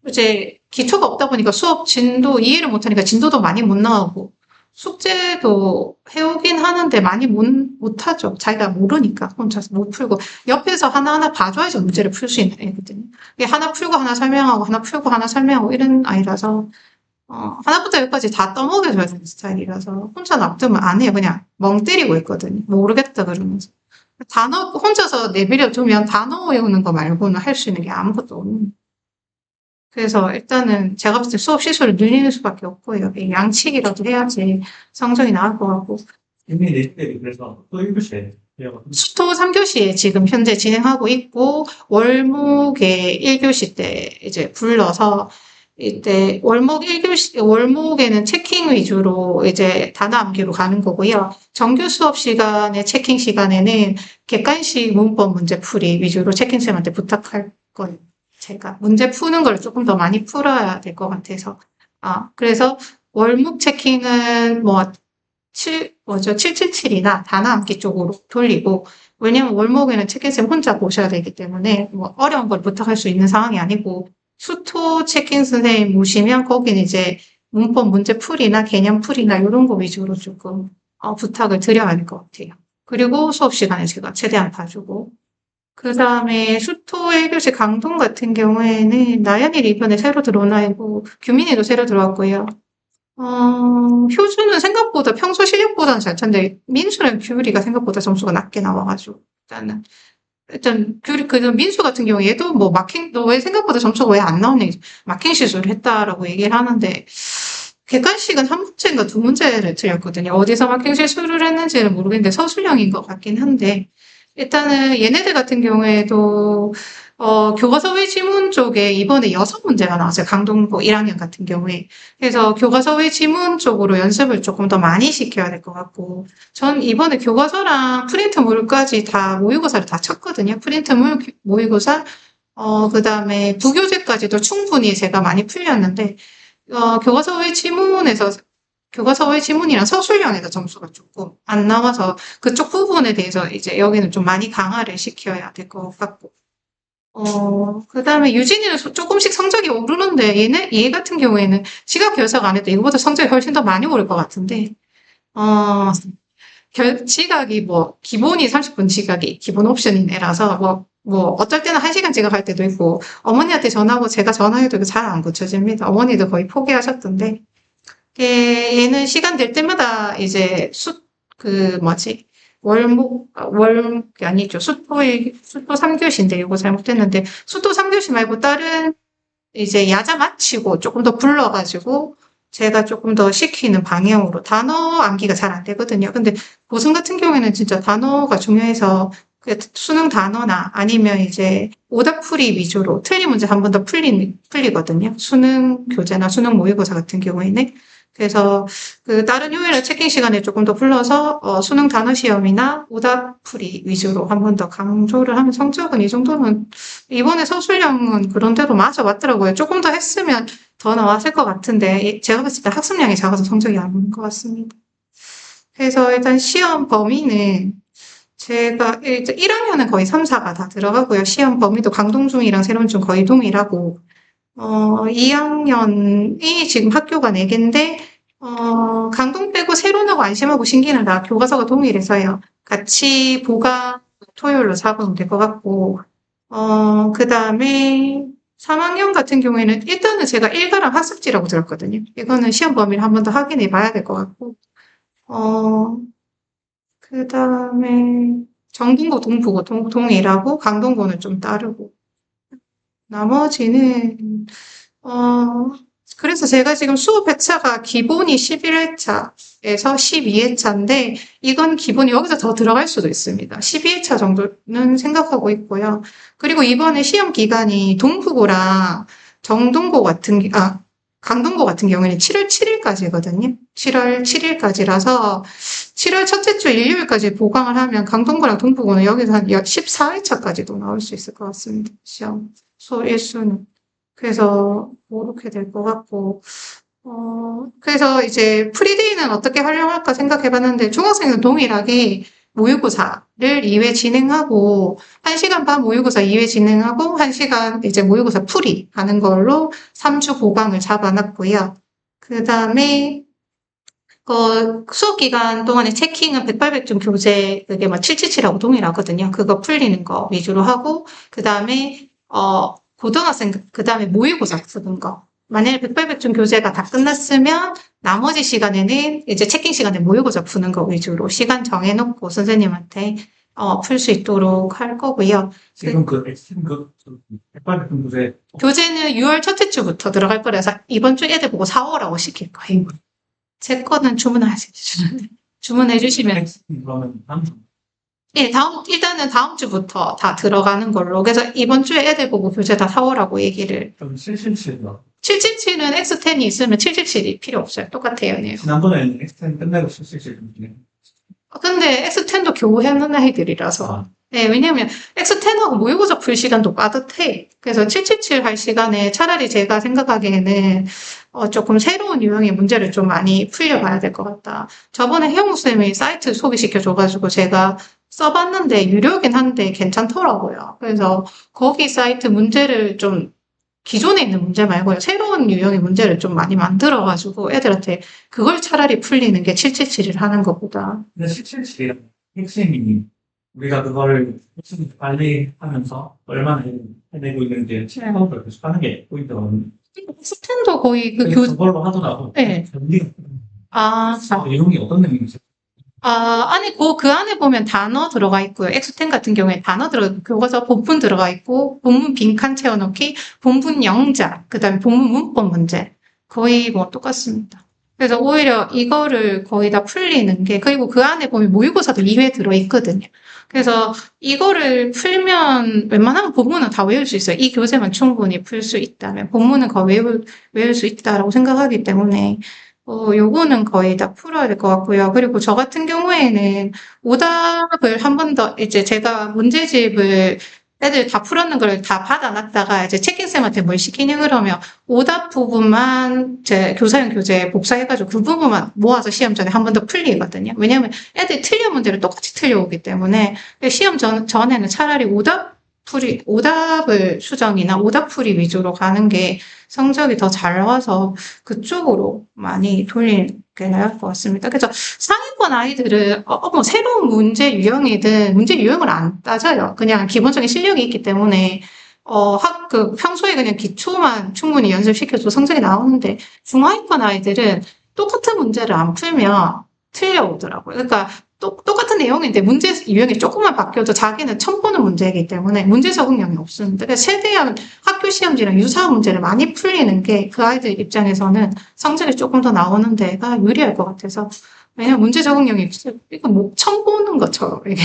이제 기초가 없다 보니까 수업 진도 이해를 못하니까 진도도 많이 못 나오고 숙제도 해오긴 하는데 많이 못하죠. 자기가 모르니까 혼자서 못 풀고 옆에서 하나하나 봐줘야지 문제를 풀 수 있는 애거든요. 하나 풀고 하나 설명하고 하나 풀고 하나 설명하고 이런 아이라서 하나부터 열까지 다 떠먹여줘야 되는 스타일이라서 혼자 놔두면 안 해요. 그냥 멍 때리고 있거든요. 모르겠다 그러면서. 단어 혼자서 내버려 두면 단어 외우는 거 말고는 할 수 있는 게 아무것도 없는. 그래서 일단은 제가 봤을 때 수업 시수를 늘리는 수밖에 없고요. 양치기라도 해야지 성적이 나을 것 같고. 이미 내신 대비 그래서 또 1교시에 수토 3교시에 지금 현재 진행하고 있고 월목에 1교시 때 이제 불러서 이때 월목에는 체킹 위주로 이제 단어 암기로 가는 거고요. 정규 수업 시간에 체킹 시간에는 객관식 문법 문제 풀이 위주로 체킹쌤한테 부탁할 거예요. 제가 문제 푸는 걸 조금 더 많이 풀어야 될 것 같아서. 그래서 월목 체킹은 뭐죠? 777이나 단어 암기 쪽으로 돌리고, 왜냐면 월목에는 체킹쌤 혼자 보셔야 되기 때문에 뭐 어려운 걸 부탁할 수 있는 상황이 아니고, 수토 체킹 선생님 모시면 거기는 이제 문법 문제 풀이나 개념 풀이나 이런 거 위주로 조금 부탁을 드려야 될 것 같아요. 그리고 수업 시간에 제가 최대한 봐주고, 그 다음에 수토 1교시 강동 같은 경우에는 나연이 이번에 새로 들어온 아이고, 규민이도 새로 들어왔고요. 효주는 생각보다 평소 실력보다는 잘 쳤는데, 민수랑 규리가 생각보다 점수가 낮게 나와가지고, 일단, 민수 같은 경우 얘도 뭐 너 왜 생각보다 점수가 왜 안 나오냐, 마킹 실수를 했다라고 얘기를 하는데, 객관식은 한 문제인가 두 문제를 틀렸거든요. 어디서 마킹 실수를 했는지는 모르겠는데 서술형인 것 같긴 한데, 일단은 얘네들 같은 경우에도 교과서 외 지문 쪽에 이번에 6문제가 나왔어요. 강동고 1학년 같은 경우에. 그래서 교과서 외 지문 쪽으로 연습을 조금 더 많이 시켜야 될 것 같고, 전 이번에 교과서랑 프린트물까지 다 모의고사를 다 쳤거든요. 프린트물, 모의고사, 그 다음에 부교재까지도 충분히 제가 많이 풀렸는데, 교과서 외 지문이랑 서술형에서 점수가 조금 안 나와서 그쪽 부분에 대해서 이제 여기는 좀 많이 강화를 시켜야 될 것 같고. 그 다음에 유진이는 조금씩 성적이 오르는데 얘 같은 경우에는 지각 결석 안 해도 이거보다 성적이 훨씬 더 많이 오를 것 같은데, 지각이 뭐, 기본이 30분 지각이 기본 옵션인 애라서 어쩔 때는 1시간 지각할 때도 있고, 어머니한테 전화하고 제가 전화해도 이거 잘 안 고쳐집니다. 어머니도 거의 포기하셨던데, 얘는 시간 될 때마다 이제 월목이 아니죠. 수토 3교시인데 이거 잘못했는데, 수토 3교시 말고 다른 이제 야자 마치고 조금 더 불러가지고 제가 조금 더 시키는 방향으로 단어 암기가 잘 안 되거든요. 근데 고승 같은 경우에는 진짜 단어가 중요해서 수능 단어나 아니면 이제 오답풀이 위주로 틀린 문제 한 번 더 풀리거든요. 수능 교재나 수능 모의고사 같은 경우에는. 그래서 다른 요일의 체킹 시간에 조금 더 불러서 수능 단어 시험이나 오답풀이 위주로 한 번 더 강조를 하면 성적은 이 정도는 이번에 서술형은 그런 대로 맞아왔더라고요. 조금 더 했으면 더 나왔을 것 같은데 제가 봤을 때 학습량이 작아서 성적이 안 오는 것 같습니다. 그래서 일단 시험 범위는 제가 1학년은 거의 3, 4가 다 들어가고요. 시험 범위도 강동중이랑 세론중 거의 동일하고 2학년이 지금 학교가 4개인데 강동 빼고 세론하고 안심하고 신기는 다 교과서가 동일해서요. 같이 보강 토요일로 잡으면 될 것 같고 그 다음에 3학년 같은 경우에는 일단은 제가 일가랑 학습지라고 들었거든요. 이거는 시험 범위를 한 번 더 확인해 봐야 될 것 같고 그 다음에 정동고, 동부고 동일하고 강동고는 좀 다르고 나머지는 그래서 제가 지금 수업 회차가 기본이 11회차에서 12회차인데 이건 기본이 여기서 더 들어갈 수도 있습니다. 12회차 정도는 생각하고 있고요. 그리고 이번에 시험 기간이 동부고랑 강동고 같은 경우에는 7월 7일까지거든요. 7월 7일까지라서 7월 첫째 주 일요일까지 보강을 하면 강동고랑 동부고는 여기서 한 14회차까지도 나올 수 있을 것 같습니다. 시험 수업 일수는. 그래서 그렇게 될 것 같고 그래서 이제 프리데이는 어떻게 활용할까 생각해봤는데 중학생은 동일하게 모의고사를 2회 진행하고 1시간 반 모의고사 2회 진행하고 1시간 이제 모의고사 풀이 하는 걸로 3주 보강을 잡아놨고요. 그 다음에 수업 기간 동안에 체킹은 100발백중 교재 그게 777하고 동일하거든요. 그거 풀리는 거 위주로 하고 그 다음에 고등학생 그 다음에 모의고사 쓰는 거. 만약에 100발백중 교재가 다 끝났으면 나머지 시간에는 이제 체킹 시간에 모의고사 푸는 거 위주로 시간 정해놓고 선생님한테 풀 수 있도록 할 거고요. 지금 백발백중 교재 교재는 6월 첫째 주부터 들어갈 거라서 이번 주 애들 보고 4월하고 시킬 거예요. 제 거는 주문해 주시면 그러면 예, 일단은 다음 주부터 다 들어가는 걸로. 그래서 이번 주에 애들 보고 교재 다 사오라고 얘기를. 좀 777로 777은 X10이 있으면 777이 필요 없어요. 똑같아요. 네. 지난번에는 X10 끝나고 777 좀 진행. 근데 X10도 겨우 해놓은 아이들이라서. 네, 왜냐면 X10하고 모의고사 풀 시간도 빠듯해. 그래서 777 할 시간에 차라리 제가 생각하기에는 조금 새로운 유형의 문제를 좀 많이 풀려봐야 될 것 같다. 저번에 혜영쌤이 사이트 소개시켜줘가지고 제가 써봤는데 유료긴 한데 괜찮더라고요. 그래서 거기 사이트 문제를 좀 기존에 있는 문제 말고요. 새로운 유형의 문제를 좀 많이 만들어가지고 애들한테 그걸 차라리 풀리는 게 777을 하는 것보다. 근데 777이랑 핵심이 우리가 그거를 핵심 빨리 하면서 얼마나 해내고 있는지 체크업을 계속 하는 게 포인트거든요. 스탠도 거의 그 그걸로 하더라도 네. 우리가 아, 내용이 어떤 내용인지 안에 그 안에 보면 단어 들어가 있고요. 엑스텐 같은 경우에 단어 교과서 본문 들어가 있고, 본문 빈칸 채워넣기, 본문 영작, 그 다음에 본문 문법 문제. 거의 뭐 똑같습니다. 그래서 오히려 이거를 거의 다 풀리는 게, 그리고 그 안에 보면 모의고사도 2회 들어있거든요. 그래서 이거를 풀면 웬만하면 본문은 다 외울 수 있어요. 이 교재만 충분히 풀 수 있다면. 본문은 거의 외울 수 있다라고 생각하기 때문에, 요거는 거의 다 풀어야 될 것 같고요. 그리고 저 같은 경우에는 오답을 한 번 더, 이제 제가 문제집을 애들 다 풀었는 걸 다 받아놨다가 이제 체킹쌤한테 뭘 시키냐 그러면 오답 부분만 제 교사용 교재 복사해가지고 그 부분만 모아서 시험 전에 한 번 더 풀리거든요. 왜냐면 애들이 틀린 문제를 똑같이 틀려오기 때문에 시험 전에는 차라리 오답을 수정이나 오답풀이 위주로 가는 게 성적이 더 잘 나와서 그쪽으로 많이 돌리는 게 나을 것 같습니다. 그래서 상위권 아이들은 뭐 새로운 문제 유형이든 문제 유형을 안 따져요. 그냥 기본적인 실력이 있기 때문에 평소에 그냥 기초만 충분히 연습시켜도 성적이 나오는데 중하위권 아이들은 똑같은 문제를 안 풀면 틀려오더라고요. 그러니까 똑같은 내용인데 문제 유형이 조금만 바뀌어도 자기는 처음 보는 문제이기 때문에 문제 적응력이 없습니다. 그래서 최대한 학교 시험지랑 유사한 문제를 많이 풀리는 게 그 아이들 입장에서는 성적이 조금 더 나오는 데가 유리할 것 같아서 왜냐면 문제 적응력이 이거 뭐 처음 보는 것처럼 이게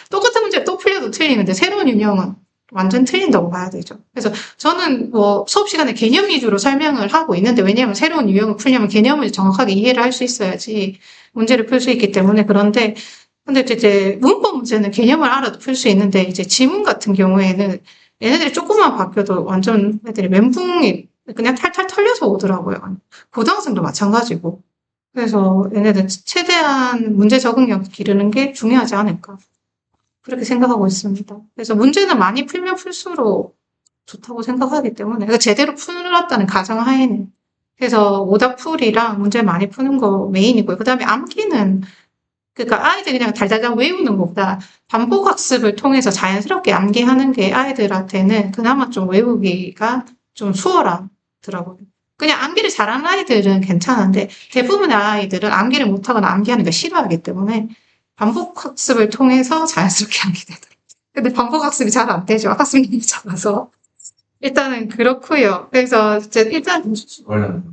똑같은 문제 또 풀려도 틀리는데 새로운 유형은 완전 틀린다고 봐야 되죠. 그래서 저는 뭐 수업 시간에 개념 위주로 설명을 하고 있는데 왜냐하면 새로운 유형을 풀려면 개념을 정확하게 이해를 할 수 있어야지 문제를 풀 수 있기 때문에 근데 이제 문법 문제는 개념을 알아도 풀 수 있는데 이제 지문 같은 경우에는 얘네들이 조금만 바뀌어도 완전 애들이 멘붕이 그냥 탈탈 털려서 오더라고요. 고등학생도 마찬가지고. 그래서 얘네들 최대한 문제 적응력 기르는 게 중요하지 않을까. 그렇게 생각하고 있습니다. 그래서 문제는 많이 풀면 풀수록 좋다고 생각하기 때문에 그러니까 제대로 풀었다는 가정하에는 그래서 오답풀이랑 문제 많이 푸는 거 메인이고요. 그 다음에 암기는 그러니까 아이들이 그냥 달달달 외우는 것보다 반복 학습을 통해서 자연스럽게 암기하는 게 아이들한테는 그나마 좀 외우기가 좀 수월하더라고요. 그냥 암기를 잘하는 아이들은 괜찮은데 대부분의 아이들은 암기를 못하거나 암기하는 걸 싫어하기 때문에 반복 학습을 통해서 자연스럽게 암기 되더라고요. 근데 반복 학습이 잘 안 되죠. 학습률이 작아서. 일단은 그렇고요. 그래서 일단 원래는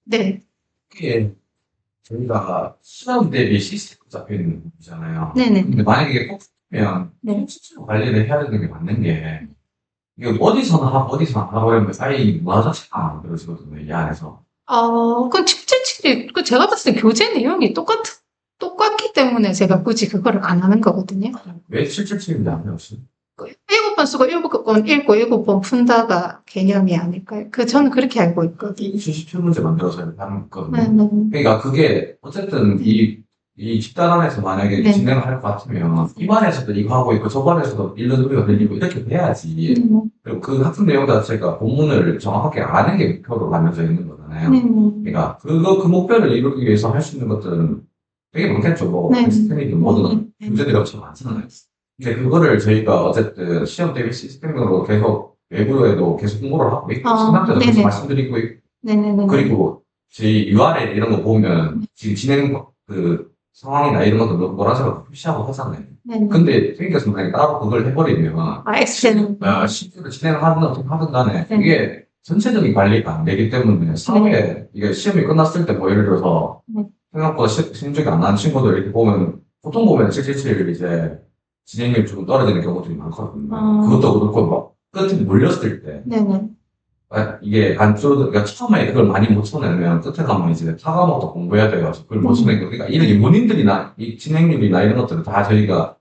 네. 이게 저희가 시험 대비 시스템 잡혀 있는 거잖아요. 네네. 근데 만약에 이게 뽑히면 네. 실제로 관리를 해야 되는 게 맞는 게 이게 어디서나 안 하고 이러면 사이 문화 자체가 안 만들어지거든요. 이 안에서. 그건 777이, 제가 봤을 때 교재 내용이 똑같기 때문에 제가 굳이 그거를 안 하는 거거든요. 왜 777인지 아세요, 혹시? 7번 쓰고 7번 읽고 7번 푼다가 개념이 아닐까요? 저는 그렇게 알고 있거든요. 77문제 만들어서 이렇게 하는 거거든요. 네. 그러니까 그게 어쨌든 이 집단 안에서 만약에 네. 진행을 할 것 같으면 이반에서도 이거 하고 있고 저반에서도 읽는 소리가 들리고 이렇게 돼야지. 그리고 그 학습 내용 자체가 본문을 정확하게 아는 게 목표로 가면서 있는 거잖아요. 그러니까 그 목표를 이루기 위해서 할 수 있는 것들은 되게 많겠죠. 뭐 네. 시스템이든 뭐든 문제들이 엄청 많잖아요. 근데 그거를 저희가 어쨌든 시험 대비 시스템으로 계속 외부에도 계속 홍보를 하고 있고 신학자도 계속 네네. 말씀드리고 있고 네네네. 그리고 저희 URL 이런 거 보면 지금 진행 그 상황이나 이런 것도 노란색으로 표시하고 하잖아요. 네네. 근데 생겨서 만약에 따로 그걸 해버리면 엑스텐. 실제로 진행을 하든 간에 네. 이게 전체적인 관리가 안 되기 때문에 사후에 이게 시험이 끝났을 때 뭐 예를 들어서 네. 생각보다 성적이 안 나는 친구들 이렇게 보면 보통 보면 777 이제 진행률이 조금 떨어지는 경우들이 많거든요. 그것도 그렇고 막 끝에 몰렸을 때 네네. 이게 그러니까 처음에 그걸 많이 못 쳐내면 끝에 가면 이제 타과목도 공부해야 돼가지고 그걸 못 쳐내고 그러니까 이런 원인들이나 이 진행률이나 이런 것들은 다 저희가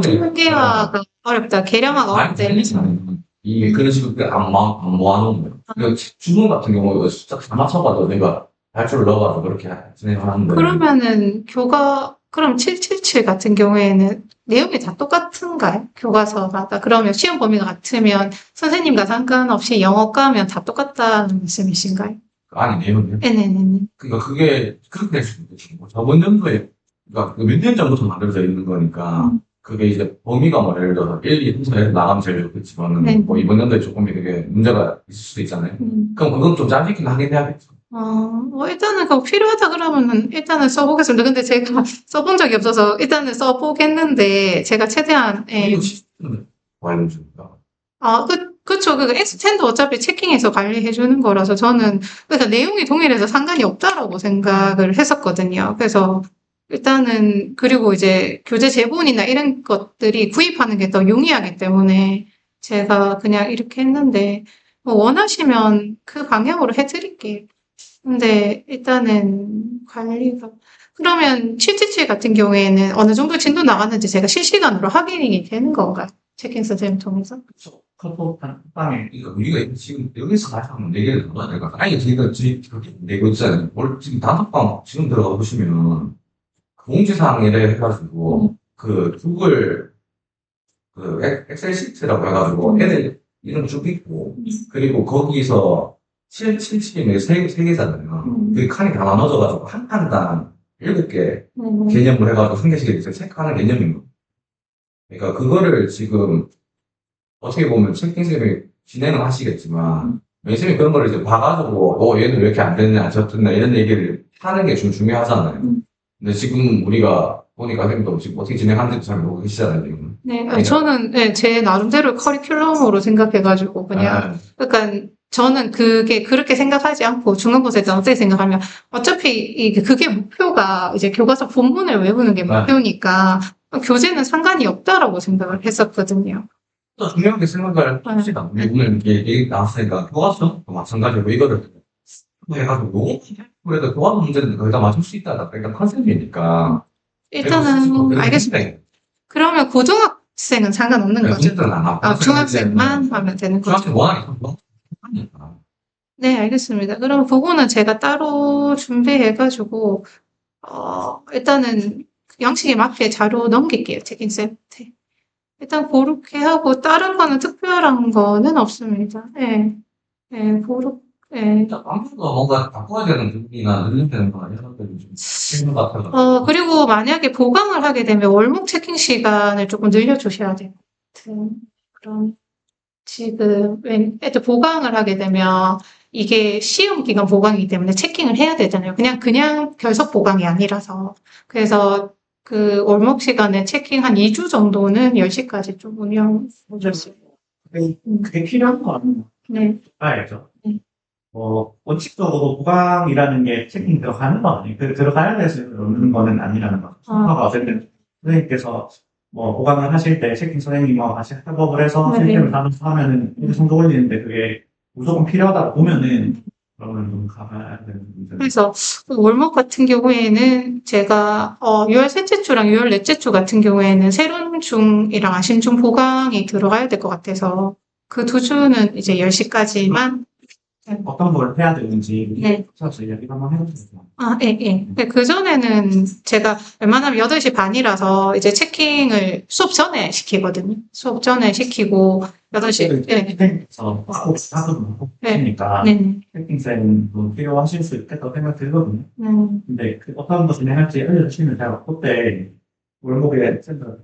통계화가 어렵다. 계량화가 많이 어렵다. 달리지 않으면 그런 식으로 안 모아놓은 거예요. 그러니까 주문 같은 경우에 숫자 다 맞춰가지고 내가 발주를 넣어가지고 그렇게 진행하는데. 그러면은 그럼 777 같은 경우에는 내용이 다 똑같은가요? 교과서마다. 그러면 시험 범위가 같으면 선생님과 상관없이 영어과면 다 똑같다는 말씀이신가요? 아니, 내용이요? 네네네. 그러니까 그게 그렇게 될 수도 있죠. 뭐 저번 연도에, 그러니까 몇 년 전부터 만들어져 있는 거니까, 그게 이제 범위가 뭐 예를 들어서 1, 2, 3, 4에서 나가면 제일 좋겠지만은, 네. 뭐 이번 연도에 조금 되게 문제가 있을 수도 있잖아요. 그럼 그건 좀 짧게 하긴 해야겠죠. 일단은 그거 필요하다 그러면은 일단은 써보겠습니다. 근데 제가 써본 적이 없어서 일단은 써보겠는데 제가 최대한 이거 시스템을 관련 중입니다. 그쵸. 그 엑스텐드 어차피 체킹해서 관리해 주는 거라서 저는 그러니까 내용이 동일해서 상관이 없다라고 생각을 했었거든요. 그래서 일단은 그리고 이제 교재 제본이나 이런 것들이 구입하는 게 더 용이하기 때문에 제가 그냥 이렇게 했는데 뭐 원하시면 그 방향으로 해드릴게요. 근데 일단은 관리가 그러면 777 같은 경우에는 어느 정도 진도 나갔는지 제가 실시간으로 확인이 되는 건가요? 체킹 시스템 통해서? 그쵸. 카톡 단방에 그러니까 우리가 지금 여기서 다시 한번 얘기를 나눠야 될 것 같아요. 아니, 저희가 지금 그렇게 내고 있잖아요. 지금 단톡방 지금 들어가 보시면은, 공지사항 이래 해가지고, 그 구글, 그 엑셀 시트라고 해가지고, 애들 이름 쭉 있고, 그리고 거기서 777이 세 개잖아요. 그 칸이 다 나눠져가지고, 한 칸당 7개 개념을 해가지고 한 개씩 이렇게 체크하는 개념인 거예요. 그러니까 그거를 지금 어떻게 보면 채팅쌤이 진행을 하시겠지만, 선생님이 그런 거를 이제 봐가지고, 얘는 왜 이렇게 안 됐냐, 안 쳤냐, 이런 얘기를 하는 게 좀 중요하잖아요. 근데 지금 우리가 보니까 선생님도 지금 어떻게 진행하는지 잘 모르고 계시잖아요, 지금. 네, 저는 제 나름대로 커리큘럼으로 생각해가지고 그냥 그러니까 저는 그게 그렇게 생각하지 않고 중간고사에서 어떻게 생각하면 어차피 그게 목표가 이제 교과서 본문을 외우는 게 목표니까 교재는 상관이 없다라고 생각을 했었거든요. 또 중요하게 생각을 합시다. 우리 오늘 얘기 나왔으니까 교과서도 마찬가지로 이거를 해가지고 그래도 교과서 문제는 거의 다 맞출 수 있다. 그러니까 컨셉이니까. 일단은 알겠습니다. 그러면 고등학생은 상관없는 거죠? 중학생은 안 하고. 중학생만 하면 되는 거죠? 중학생 워낙에 하니까. 네, 알겠습니다. 그럼 그거는 제가 따로 준비해가지고, 일단은 양식에 맞게 자료 넘길게요, 책임쌤한테. 일단 그렇게 하고, 다른 거는 특별한 거는 없습니다. 네, 네, 네. 아무래도 뭔가 바꿔야 되는 부분이나 늘려야 되는 거나 이런 것들이 좀 있는 것 같아서. 그리고 만약에 보강을 하게 되면 월목 체킹 시간을 조금 늘려주셔야 될 것 같은 그런 지금 애들 보강을 하게 되면 이게 시험 기간 보강이기 때문에 체킹을 해야 되잖아요. 그냥 결석 보강이 아니라서. 그래서 그 월목 시간에 체킹 한 2주 정도는 10시까지 좀 운영해줬어요. 그게 필요한 거 아니에요? 네. 알죠. 네. 원칙적으로 보강이라는 게 체킹 들어가는 거 아니에요? 들어가야 돼서 넣는 거는 아니라는 거. 성과가 어쨌든 선생님께서 보강을 하실 때 체킹 선생님하고 같이 협업을 해서 시스템을 다루면서 하면은 성적 올리는데 그게 무조건 필요하다고 보면은 그러면 좀 가봐야 되는 문제는. 그래서 월목 같은 경우에는 제가 6월 셋째 주랑 6월 넷째 주 같은 경우에는 세론중이랑 아신중 보강이 들어가야 될 것 같아서 그 두 주는 이제 10시까지만 어떤 걸 해야 되는지 네. 그래서 이야기 한번 해보세요. 예. 근데 그전에는 제가 웬만하면 8시 반이라서 이제 체킹을 수업 전에 시키거든요. 수업 전에 시키고 8시. 네. 선생님께서 꼭 하거든요. 하시니까 네. 체킹쌤도 필요하실 수 있겠다고 생각 들거든요. 근데 어떤 거 진행할지 알려주시면 제가 그때 월목에 센터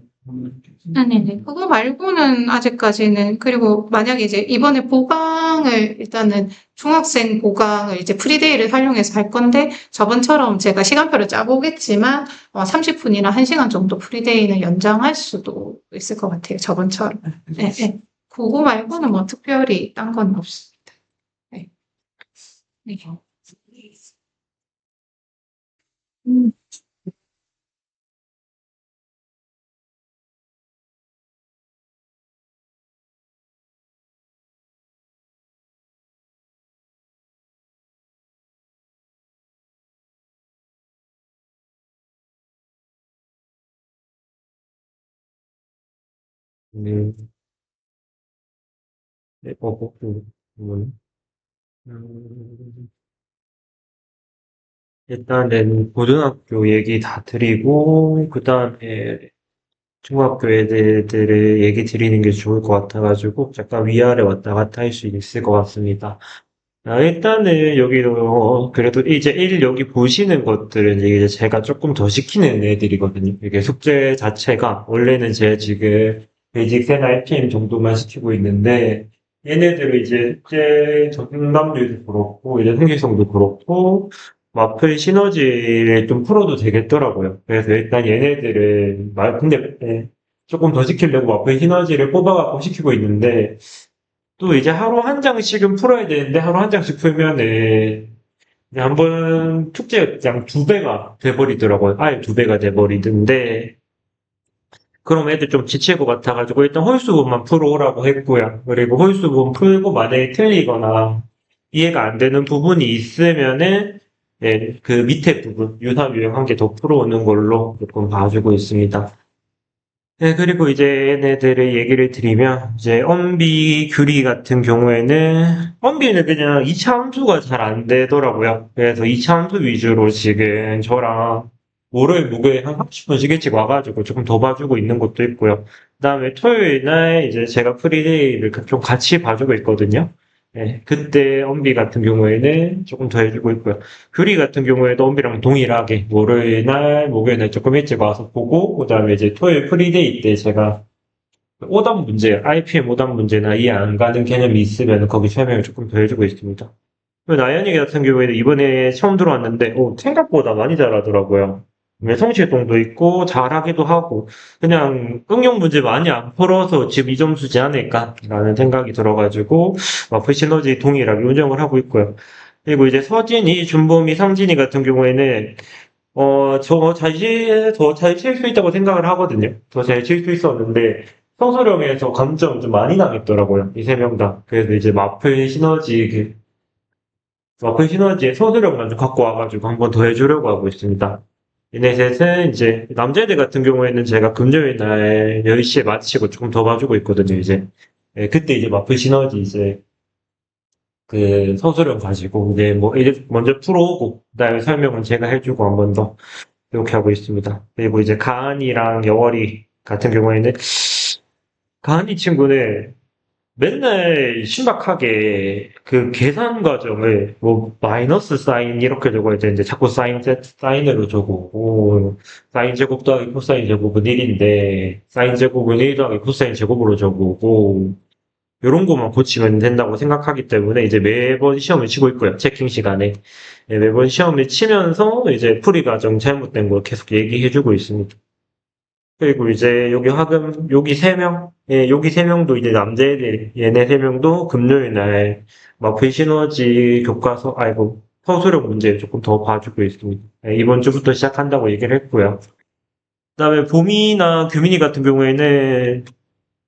네네. 그거 말고는 아직까지는, 그리고 만약에 이제 이번에 보강을, 일단은 중학생 보강을 이제 프리데이를 활용해서 할 건데, 저번처럼 제가 시간표를 짜보겠지만, 30분이나 1시간 정도 프리데이는 연장할 수도 있을 것 같아요. 저번처럼. 네. 그거 말고는 뭐 특별히 딴 건 없습니다. 네. 네. 네. 네, 음, 일단은 고등학교 얘기 다 드리고, 그 다음에 중학교 애들의 얘기 드리는 게 좋을 것 같아가지고, 잠깐 위아래 왔다 갔다 할 수 있을 것 같습니다. 일단은 여기도, 그래도 이제 여기 보시는 것들은 이제 제가 조금 더 시키는 애들이거든요. 이게 숙제 자체가, 원래는 제가 지금 베이직 세 RPM 정도만 시키고 있는데, 얘네들은 이제 숙제 정답률도 그렇고, 이제 생기성도 그렇고, 마플 시너지를 좀 풀어도 되겠더라고요. 그래서 일단 얘네들은, 근데 조금 더 시키려고 마플 시너지를 뽑아갖고 시키고 있는데, 또 이제 하루 한 장씩은 풀어야 되는데 하루 한 장씩 풀면은 그냥 한번 숙제 그냥 두 배가 돼버리더라고요. 아예 두 배가 돼버리던데 그럼 애들 좀 지칠 것 같아가지고 일단 홀수분만 풀어오라고 했고요. 그리고 홀수분 풀고 만약에 틀리거나 이해가 안 되는 부분이 있으면은 네, 그 밑에 부분 유사 유형 한 개 더 풀어오는 걸로 조금 봐주고 있습니다. 네, 그리고 이제 얘네들의 얘기를 드리면, 이제 엄비 규리 같은 경우에는, 엄비는 그냥 2차 함수가 잘 안 되더라고요. 그래서 2차 함수 위주로 지금 저랑 월요일, 목요일 한 30분씩 일찍 와가지고 조금 더 봐주고 있는 것도 있고요. 그 다음에 토요일 날 이제 제가 프리데이를 좀 같이 봐주고 있거든요. 네, 그때 엄비 같은 경우에는 조금 더 해주고 있고요. 규리 같은 경우에도 엄비랑 동일하게 월요일 날, 목요일 날 조금 일찍 와서 보고, 그 다음에 이제 토요일 프리데이 때 제가 오답 문제, IPM 오답 문제나 이해 안 가는 개념이 있으면 거기 설명을 조금 더 해주고 있습니다. 그리고 나연이 같은 경우에는 이번에 처음 들어왔는데, 생각보다 많이 잘하더라고요. 성실동도 있고, 잘하기도 하고, 그냥 응용 문제 많이 안 풀어서 지금 이 점수지 않을까라는 생각이 들어가지고, 마플 시너지 동일하게 운영을 하고 있고요. 그리고 이제 서진이, 준범이, 상진이 같은 경우에는 더 잘 칠 수 있다고 생각을 하거든요. 더 잘 칠 수 있었는데, 성소령에서 감점 좀 많이 당했더라고요. 이 세 명 다. 그래서 이제 마플 시너지의 성소령만 좀 갖고 와가지고 한번 더 해주려고 하고 있습니다. 얘네 셋은 이제, 남자애들 같은 경우에는 제가 금요일 날 10시에 마치고 조금 더 봐주고 있거든요, 이제. 그때 이제 마플 시너지 이제, 그 서술을 가지고 이제 뭐 이제 먼저 풀어오고 그다음에 설명은 제가 해주고 한 번 더 이렇게 하고 있습니다. 그리고 이제 가은이랑 영월이 같은 경우에는 가은이 친구는 맨날 신박하게 그 계산 과정을 뭐 마이너스 사인 이렇게 적어야 되는데 자꾸 사인으로 적고 사인 제곱 더하기 코사인 제곱은 1인데 사인 제곱은 1 더하기 코사인 제곱으로 적고 요런 것만 고치면 된다고 생각하기 때문에 이제 매번 시험을 치고 있고요. 체킹 시간에. 매번 시험을 치면서 이제 풀이 과정 잘못된 걸 계속 얘기해주고 있습니다. 그리고 이제 여기 세 명, 여기 세 명도 이제 남자애들, 얘네 세 명도 금요일 날 마플 시너지 교과서, 서술형 문제 조금 더 봐주고 있습니다. 이번 주부터 시작한다고 얘기를 했고요. 그 다음에 봄이나 규민이 같은 경우에는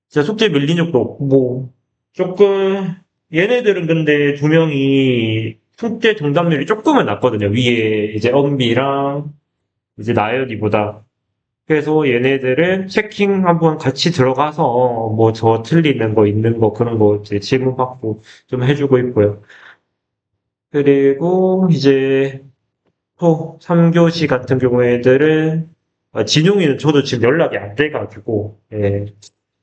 진짜 숙제 밀린 적도 없고, 조금, 얘네들은 근데 두 명이 숙제 정답률이 조금은 낮거든요. 위에 이제 엄비랑 이제 나연이보다. 그래서 얘네들은 체킹 한번 같이 들어가서 뭐 저 틀리는 거 있는 거 그런 거 이제 질문 받고 좀 해주고 있고요. 그리고 이제 또 3교시 같은 경우 애들은 진용이는 저도 지금 연락이 안 돼가지고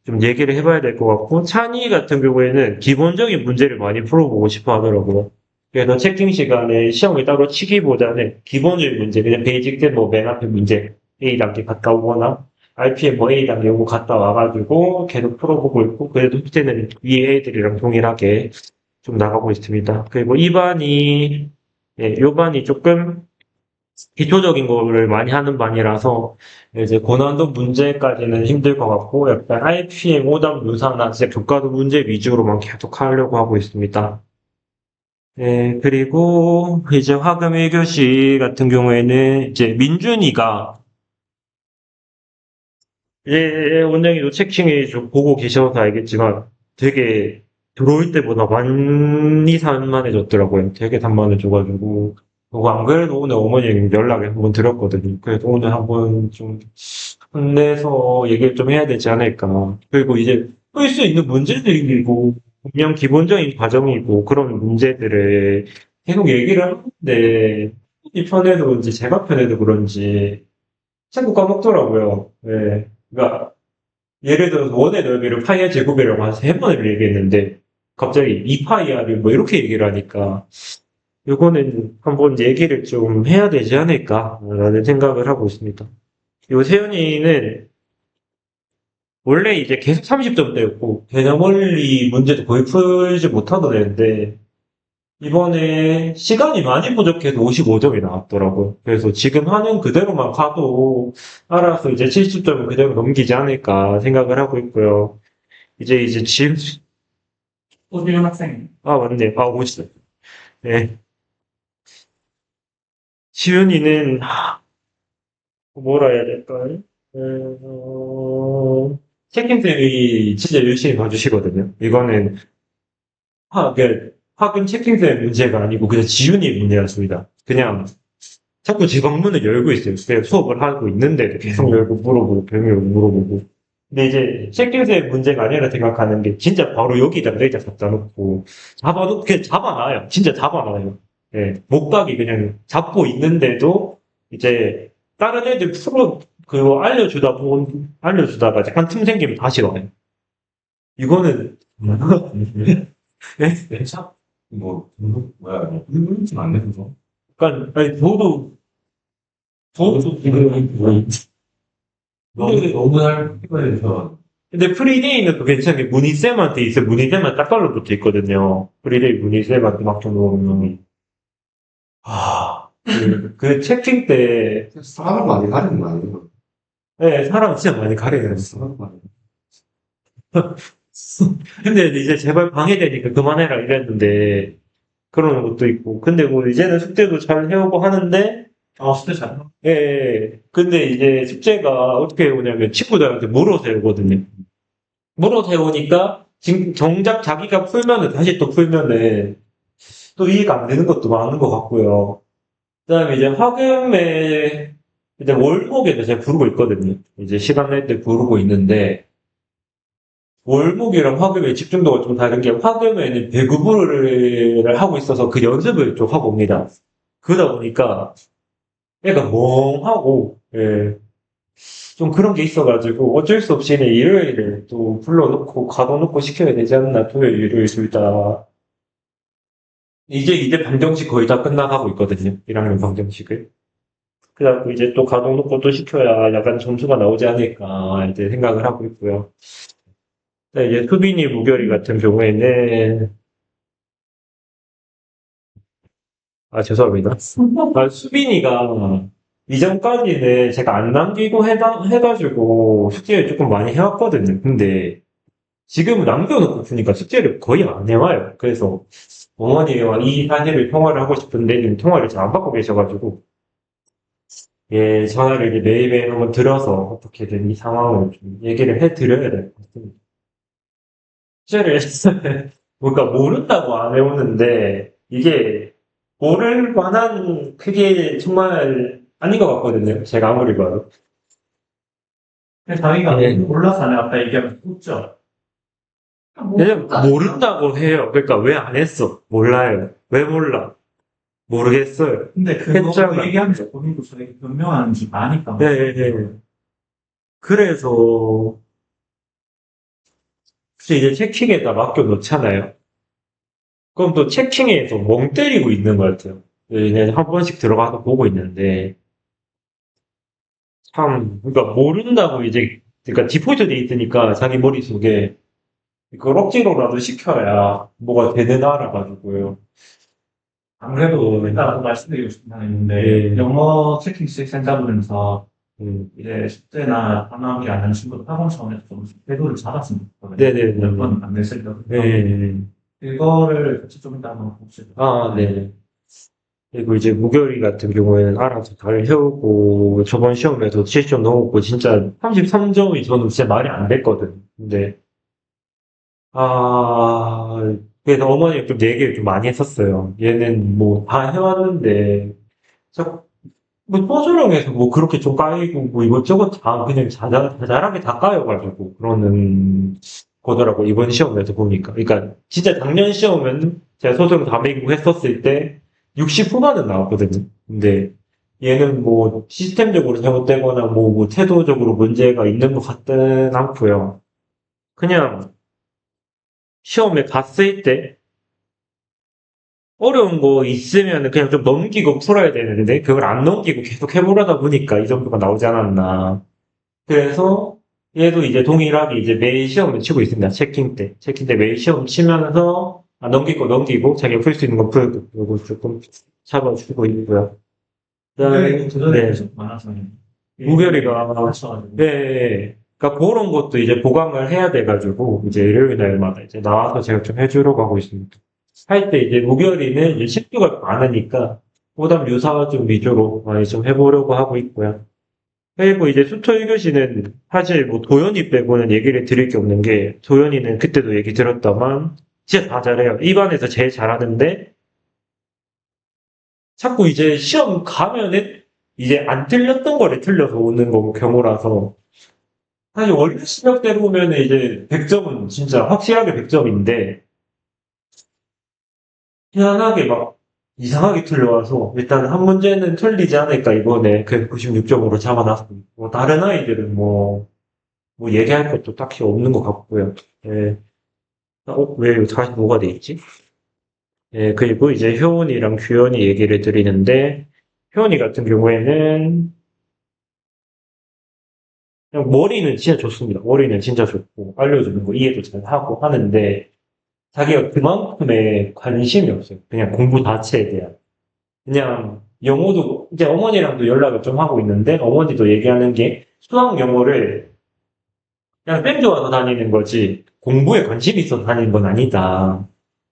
좀 얘기를 해봐야 될 것 같고, 찬이 같은 경우에는 기본적인 문제를 많이 풀어보고 싶어 하더라고요. 그래서 체킹 시간에 시험을 따로 치기보다는 기본적인 문제, 그냥 베이직 때 뭐 맨 앞에 문제 A 단계 갔다 오거나, RPM 뭐 A 단계 오고 갔다 와가지고 계속 풀어보고 있고, 그래도 숙제는 위에 애들이랑 동일하게 좀 나가고 있습니다. 그리고 요 반이 조금 기초적인 거를 많이 하는 반이라서 이제 고난도 문제까지는 힘들 것 같고 약간 IPM 오답 유사나 진짜 교과도 문제 위주로만 계속 하려고 하고 있습니다. 그리고 이제 화금 1교시 같은 경우에는 이제 민준이가 이제 원장님도 체킹에 좀 보고 계셔서 알겠지만 되게 들어올 때보다 많이 산만해졌더라고요. 되게 산만해져가지고 안 그래도 오늘 어머님 연락을 한번 드렸거든요. 그래서 오늘 한번 좀 혼내서 얘기를 좀 해야 되지 않을까. 그리고 이제 풀 수 있는 문제들이고 분명 기본적인 과정이고 그런 문제들을 계속 얘기를 하는데 이 편에도 그런지 제가 편에도 그런지 자꾸 까먹더라고요. 네. 그러니까 예를 들어서 원의 넓이를 파이의 제곱이라고 한 3번을 얘기했는데 갑자기 2파이아를 뭐 이렇게 얘기를 하니까 이거는 한번 얘기를 좀 해야 되지 않을까라는 생각을 하고 있습니다. 요 세연이는 원래 이제 계속 30점대였고 개념 원리 문제도 거의 풀지 못하던 애인데 이번에 시간이 많이 부족해서 55점이 나왔더라고요. 그래서 지금 하는 그대로만 가도 알아서 이제 70점을 그대로 넘기지 않을까 생각을 하고 있고요. 이제 지금 오지훈 학생. 아 맞네. 아 50점. 네. 지윤이는 뭐라 해야 될까요? 채팅쌤이 진짜 열심히 봐주시거든요. 이거는 학은 채팅쌤 문제가 아니고 그냥 지윤이 문제였습니다. 그냥 자꾸 제 방문을 열고 있어요. 그냥 수업을 하고 있는데도 계속 열고 물어보고 별명 물어보고. 근데 이제 채팅쌤 문제가 아니라 생각하는 게 진짜 바로 여기다 의자 갖다 놓고 잡아놓고 그냥 잡아놔요. 진짜 잡아놔요. 예, 못 가게 그냥 잡고 있는데도 이제 다른 애들 프로 그거 알려주다가 이제 한 틈 생기면 다시 와요. 이거는 예? 괜찮? 뭐야, 이거 안 되죠? 그러니까 아니 저도 너무 잘 피곤해서. 근데 프리데이는 또 괜찮은 게 문희쌤한테 있어요. 문희쌤한테 딱 달라붙어 있거든요. 프리데이 문희쌤한테 맡겨놓으면 그 채팅 때 사람 많이 가리는 거 아니에요? 네, 사람 진짜 많이 가려요. 사람 많이. 근데 이제 제발 방해되니까 그만해라 이랬는데 그런 것도 있고 근데 뭐 이제는 숙제도 잘 해오고 하는데 숙제 잘. 예, 예. 근데 이제 숙제가 어떻게 오냐면 친구들한테 물어서 오거든요. 물어서 오니까 정작 자기가 풀면은 다시 또 풀면은 또 이해가 안 되는 것도 많은 것 같고요. 그다음에 이제 화금에 이제 월목에도 제가 부르고 있거든요. 이제 시간 낼 때 부르고 있는데 월목이랑 화금의 집중도가 좀 다른 게 화금에는 배구를 하고 있어서 그 연습을 좀 하고 옵니다. 그러다 보니까 애가 멍하고 예, 좀 그런 게 있어가지고 어쩔 수 없이 일요일에 또 불러놓고 가둬놓고 시켜야 되지 않나 토요일 일요일 둘 다. 이제 방정식 거의 다 끝나가고 있거든요. 1학년 방정식을. 그래갖고 이제 또 가둬놓고 또 시켜야 약간 점수가 나오지 않을까 이제 생각을 하고 있고요. 네, 이제 수빈이 무결이 같은 경우에는 죄송합니다. 수빈이가 이전까지는 제가 안 남기고 해가지고 숙제를 조금 많이 해왔거든요. 근데 지금은 남겨놓고 푸니까 숙제를 거의 안 해와요. 그래서 어머니와 이 단계를 통화를 하고 싶은데 지금 통화를 잘 안 받고 계셔가지고 예, 전화를 이제 매일매일 한번 들어서 어떻게든 이 상황을 좀 얘기를 해드려야 될 것 같습니다. 숙제를 뭔가 모른다고 안 해오는데 이게 모를 만한 그게 정말 아닌 것 같거든요. 제가 아무리 봐도. 자기가 네. 몰라서 안 아까 얘기하면 웃죠. 왜냐면 모른다고 해요. 그러니까 왜 안 했어? 몰라요. 왜 몰라? 모르겠어요. 근데 그거 했잖아. 얘기하면서 본인도 저에게 변명하는지 아니까. 네, 네, 네. 그래서 혹시 이제 체킹에다 맡겨 놓잖아요. 그럼 또 체킹에서 멍 때리고 있는 것 같아요. 그냥 한 번씩 들어가서 보고 있는데 참 그러니까 모른다고 이제 그러니까 디폴트 돼 있으니까 자기 머릿속에 그걸 억지로라도 시켜야 뭐가 되는 알아가지고요. 아무래도 일단 말씀드리고 싶은 게 있는데 네. 영어 체킹 센터분에서 음. 이제 숙제나 단어하기 안 하는 친구들 학원 차원에서 좀 태도를 잡았으면 좋거든요. 네네. 몇 번 안 됐을 때. 네. 이거를 같이 좀 이따 한번 봅시다. 네. 그리고 이제 무결이 같은 경우에는 알아서 잘 해오고 저번 시험에도 70점 넘었고 진짜 33점이 저는 진짜 말이 안 됐거든. 근데 그래서 어머니가 좀 얘기를 좀 많이 했었어요. 얘는 뭐 다 해왔는데 뭐 포즈령에서 뭐 그렇게 좀 까이고 뭐 이것저것 다 그냥 자잘하게 다 까여가지고 그러는 거더라고, 이번 시험에서 보니까. 그러니까, 진짜 작년 시험은 제가 소수점 400 했었을 때 60 후반은 나왔거든요. 근데 얘는 뭐 시스템적으로 잘못되거나 뭐 태도적으로 문제가 있는 것 같지는 않고요. 그냥 시험에 갔을 때 어려운 거 있으면 그냥 좀 넘기고 풀어야 되는데 그걸 안 넘기고 계속 해보려다 보니까 이 정도가 나오지 않았나. 그래서 얘도 이제 동일하게 이제 매일 시험을 치고 있습니다. 체킹 때 매일 시험 치면서 넘길 거 넘기고 자기가 풀 수 있는 거 풀고 그리고 조금 잡아주고 있고요. 그다음에 도전이 네. 계속 많아서 무별이가 맞춰가지고 네. 그러니까 그런 것도 이제 보강을 해야 돼가지고 이제 일요일 날마다 이제 나와서 제가 좀 해주려고 하고 있습니다. 할 때 이제 무별이는 이제 실수가 많으니까 오답 유사 좀 위주로 많이 좀 해보려고 하고 있고요. 그리고 이제 수토 1교시는 사실 뭐 도연이 빼고는 얘기를 드릴 게 없는 게 도연이는 그때도 얘기 들었다만 진짜 다 잘해요. 입안에서 제일 잘하는데 자꾸 이제 시험 가면은 이제 안 틀렸던 거를 틀려서 오는 경우라서 사실 원래 실력대로 보면은 이제 100점은 진짜 확실하게 100점인데 희한하게 막 이상하게 틀려와서 일단 한 문제는 틀리지 않을까 이번에 그 96점으로 잡아놨습니다. 뭐 다른 아이들은 뭐 얘기할 것도 딱히 없는 것 같고요. 예. 왜 다시 뭐가 돼 있지? 예, 그리고 이제 효은이랑 규현이 얘기를 드리는데 효은이 같은 경우에는 그냥 머리는 진짜 좋습니다. 머리는 진짜 좋고 알려주는 거 이해도 잘 하고 하는데 자기가 그만큼의 관심이 없어요. 그냥 공부 자체에 대한. 그냥 영어도 이제 어머니랑도 연락을 좀 하고 있는데 어머니도 얘기하는 게 수학 영어를 그냥 쌤 좋아서 다니는 거지 공부에 관심이 있어서 다니는 건 아니다.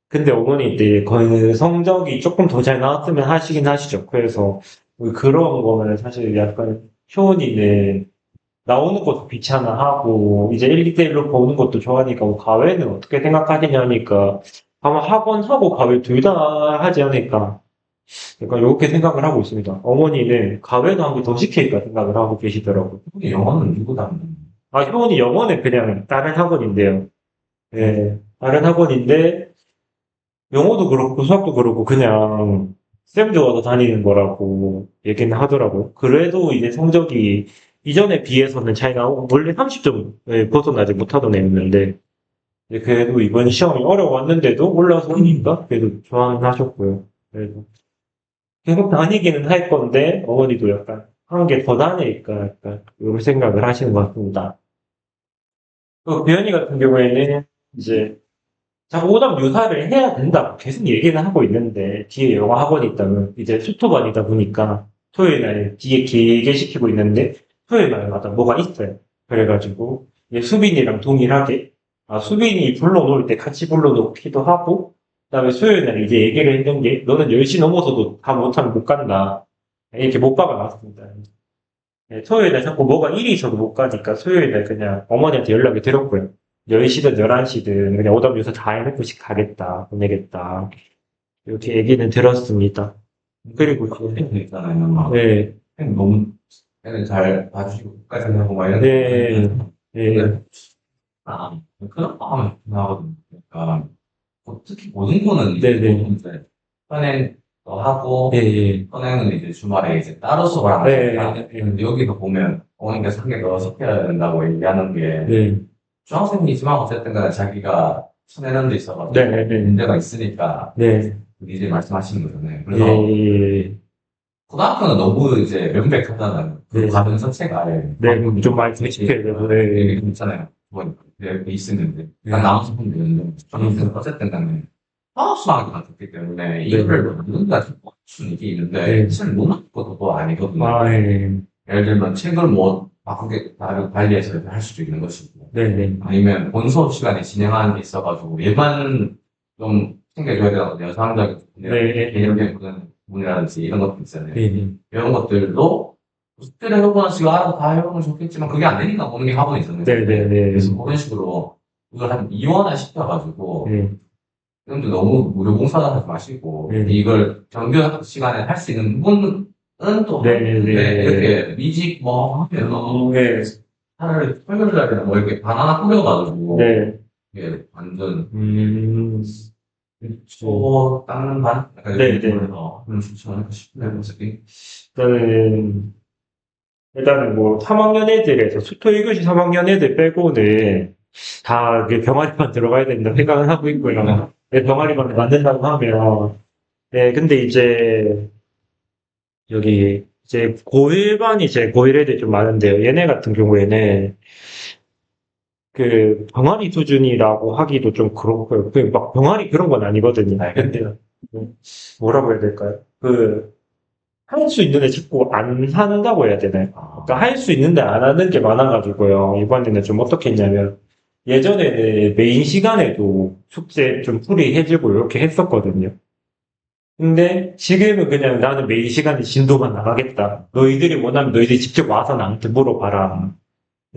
근데 어머니 이제 그 성적이 조금 더 잘 나왔으면 하시긴 하시죠. 그래서 그런 거는 사실 약간 효은이는 나오는 것도 귀찮아하고 이제 1, 2대1로 보는 것도 좋아하니까 뭐 과외는 어떻게 생각하시냐니까 아마 학원하고 과외 둘 다 하지 않을까 약간 이렇게 생각을 하고 있습니다. 어머니는 과외도 한 개 더 시킬까 생각을 하고 계시더라고요. 근데 영어는 누구 닮는 효은이 영어는 그냥 다른 학원인데요. 예, 다른 학원인데 영어도 그렇고 수학도 그렇고 그냥 쌤 좋아서 다니는 거라고 얘기는 하더라고요. 그래도 이제 성적이 이전에 비해서는 잘 나오고 원래 30점 벗어나지 못하던 애였는데 이제 그래도 이번 시험이 어려웠는데도 올라서 오니까 그래도 좋아는 하셨고요. 그래도 계속 다니기는 할 건데 어머니도 약간 한 개 더 다니니까 약간 이런 생각을 하시는 것 같습니다. 또 배현이 같은 경우에는 이제 자꾸 오답 유사를 해야 된다고 계속 얘기는 하고 있는데 뒤에 영어 학원이 있다면 이제 수토반이다 보니까 토요일 날 뒤에 길게 시키고 있는데 토요일 날마다 뭐가 있어요. 그래가지고 이제 수빈이랑 동일하게 수빈이 불러놓을 때 같이 불러놓기도 하고 그다음에 수요일 날 이제 얘기를 했는 게 너는 10시 넘어서도 다 못하면 못 간다. 이렇게 못 박아놨습니다. 네, 토요일 날 자꾸 뭐가 일이 있어도 못 가니까 수요일 날 그냥 어머니한테 연락이 드렸고요. 10시든 11시든 그냥 오답 유사 다 해놓고씩 가겠다, 보내겠다. 이렇게 얘기는 들었습니다. 그리고 이제, 거 있잖아요. 막 네, 너무 애들 잘 봐주시고 끝까지 하고 막 이런 네, 거. 네, 그런 거 하면 나거든요. 그러니까 특히 모든 거는 네, 네. 이제 선행도 하고 네, 선행은 이제 주말에 이제 따로 수업을 하는 네, 거니까 네. 근데 여기도 보면 어머니가 3개 더 시켜야 된다고 얘기하는 게 네, 중학생이지만 어쨌든 간에 자기가 손해는 데 있어가지고 네, 네. 문제가 있으니까 네, 이제 말씀하시는 거잖아요. 그래서 네, 고등학교는 너무 이제 명백하잖아요. 그 네. 과정 자체가 아예 네, 좀 많이 시켜야 되고, 네, 있잖아요. 뭐 이렇게 있었는데 네. 난 나머지 분들 있는데 저는 어쨌든 간에 수학이 같았기 때문에 이거를 누군가 맞춘 이게 있는데 네. 사실 못 맞을 것도 또 아니거든요. 네, 예를 들면 책을 뭐 바꾸게 나를 관리해서 이렇게 할 수도 있는 것이고 네, 네. 아니면 본 수업 시간에 진행하는 게 있어가지고 얘만 좀 챙겨줘야 되거든요. 여상적인 네. 개념적인 그런 부분이라든지 이런 것도 있잖아요. 네, 이런 것들도 숙제를 해보거나 지금 알아서 다 해보면 좋겠지만 그게 안 되니까 보는 게 학원이잖아요. 네, 네, 네. 그래서 그런 식으로 이걸 한 이원화 시켜가지고 네, 여러분들 너무 무료 봉사를 하지 마시고 네. 이걸 정규 시간에 할 수 있는 부분은 또 네, 하는데 네. 이렇게 미직 뭐 하면 네, 차라리 설교를 할 때는 뭐 이렇게 바나나 뿌려가지고 네. 이게 완전 닦는 반? 약간 네, 이런 네. 느낌으로 그런 추천할까 싶은데, 모습이. 일단은 뭐 3학년 애들에서 수토 1교시 3학년 애들 빼고는 다 이게 병아리만 들어가야 된다 생각은 하고 있고요. 네, 병아리만 만든다고 하면 네, 근데 이제 여기 이제 고1반이 제 고1 애들이 좀 많은데요. 얘네 같은 경우에는 그 병아리 수준이라고 하기도 좀 그렇고요. 그막 병아리 그런 건 아니거든요. 근데 뭐라고 해야 될까요? 할 수 있는데 자꾸 안 한다고 해야 되나요? 그러니까 할 수 있는데 안 하는 게 많아가지고요. 이번에는 좀 어떻게 했냐면, 예전에는 메인 시간에도 숙제 좀 풀이해주고 이렇게 했었거든요. 근데 지금은 그냥 나는 메인 시간에 진도만 나가겠다. 너희들이 원하면 너희들이 직접 와서 나한테 물어봐라.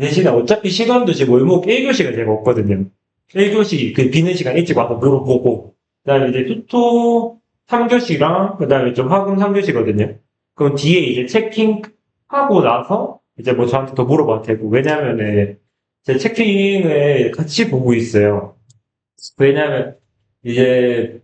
대신에 어차피 시간도 지금 월목 1교시가 제가 없거든요. 1교시 그 비는 시간 일찍 와서 물어보고, 그 다음에 이제 수토 3교시랑, 그 다음에 좀 화금 3교시거든요. 그럼 뒤에 이제 체킹하고 나서 이제 뭐 저한테 더 물어봐도 되고, 왜냐면은 제 체킹을 같이 보고 있어요. 왜냐면 이제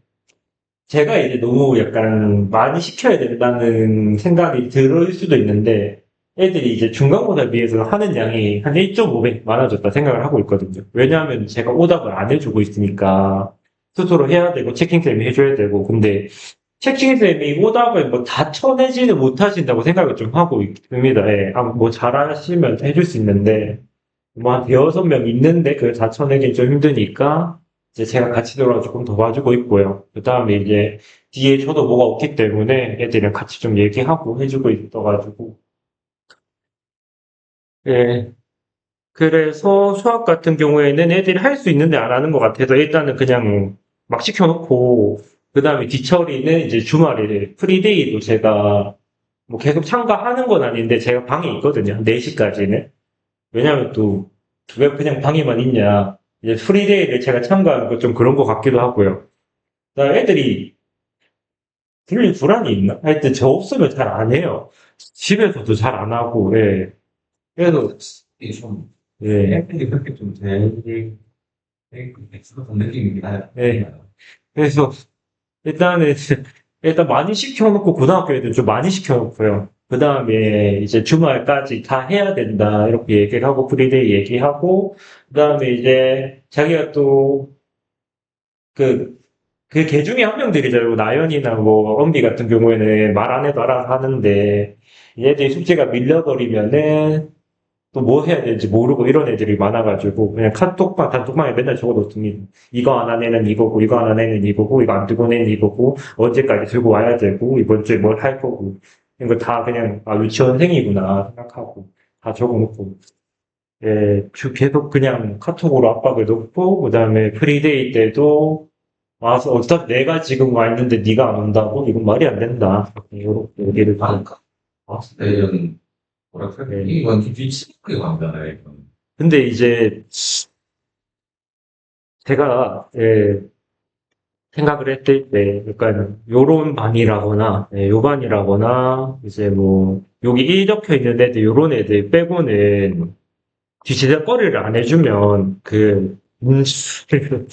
제가 이제 너무 약간 많이 시켜야 된다는 생각이 들 수도 있는데, 애들이 이제 중간고사 비해서 하는 양이 한 1.5배 많아졌다 생각을 하고 있거든요. 왜냐하면 제가 오답을 안 해주고 있으니까 스스로 해야 되고 체킹쌤이 해줘야 되고, 근데 체킹쌤이 오답을 뭐 다 쳐내지는 못하신다고 생각을 좀 하고 있습니다. 예. 뭐 잘하시면 해줄 수 있는데, 뭐 한 대여섯 명 있는데 그걸 다 쳐내긴 좀 힘드니까 이제 제가 같이 돌아가 조금 더 봐주고 있고요. 그 다음에 이제 뒤에 저도 뭐가 없기 때문에 애들이랑 같이 좀 얘기하고 해주고 있어가지고. 예. 그래서 수학 같은 경우에는 애들이 할 수 있는데 안 하는 것 같아서 일단은 그냥 막 시켜놓고, 그 다음에 뒤처리는 이제 주말에 프리데이도 제가 뭐 계속 참가하는 건 아닌데 제가 방에 있거든요. 4시까지는. 왜냐면 또, 왜 그냥 방에만 있냐. 이제 프리데이를 제가 참가하는 거 좀 그런 것 같기도 하고요. 그다음에 애들이 들릴 불안이 있나? 하여튼 저 없으면 잘 안 해요. 집에서도 잘 안 하고, 예. 그래서, 이게 좀, 예. 애들이 그렇게 좀 되게, 그런 느낌이긴 하요. 예. 그래서, 일단은, 일단 많이 시켜놓고, 고등학교 애들 좀 많이 시켜놓고요. 그 다음에 이제 주말까지 다 해야 된다. 이렇게 얘기를 하고, 프리데이 얘기하고, 그 다음에 이제 자기가 또, 그, 그 개 중에 한 명들이죠. 나연이나 뭐 엄비 같은 경우에는 말 안 해도 알아서 하는데 얘들이 숙제가 밀려버리면은 또 뭐 해야 될지 모르고 이런 애들이 많아가지고 그냥 단톡방에 맨날 적어놓습니다. 이거 안 한 애는 이거고 이거 안 한 애는 이거고 이거 안 들고 온 애는 이거고 언제까지 들고 와야 되고 이번 주에 뭘 할 거고 이런 거 다 그냥 아 유치원생이구나 생각하고 다 적어놓고 예, 계속 그냥 카톡으로 압박을 넣고 그다음에 프리데이 때도 와서 어차피 내가 지금 와 있는데 네가 안 온다고? 이건 말이 안 된다. 이렇게 얘기를 나는 하니까. 봤을 때는, 뭐랄까, 네. 이건 뒤집게 간다네, 이건. 근데 이제 제가 생각을 했을 때 약간 요런 반이라거나 요 반이라거나 이제 뭐 여기 1 적혀 있는 애들 요런 애들 빼고는 뒤지다거리를 안 해주면 그 문수를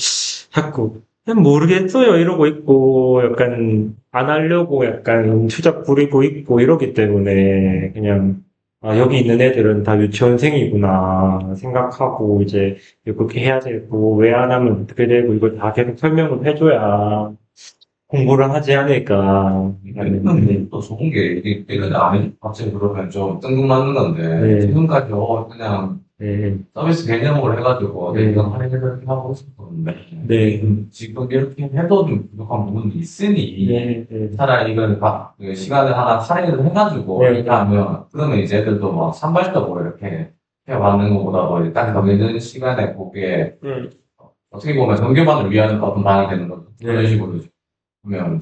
자꾸 그냥 모르겠어요 이러고 있고 약간 안 하려고 약간 추적 부리고 있고 이러기 때문에 그냥 아, 여기 있는 애들은 다 유치원생이구나 생각하고 이제 그렇게 해야 되고 왜 안 하면 어떻게 되고 이걸 다 계속 설명을 해줘야 공부를 하지 않을까. 이건 또 좋은 게, 이게 내가 안 해, 갑자기 그러면 좀 뜬금맞는 건데, 네. 지금까지 그냥 네, 서비스 개념으로 해가지고, 네. 이런 할인을 이렇게 하고 있었는데, 네, 지금 이렇게 해도 좀 부족한 부분이 있으니, 네, 네. 차라리 이걸 그 시간을 하나 할인을 해가지고, 네. 이렇게 하면, 그러면 이제 애들도 막 산발적으로 이렇게 해왔는 것보다 뭐, 딱 정해진 시간에 그게, 어떻게 보면 정규반을 위한 어떤 방이 되는 거죠. 그런 네. 식으로 하면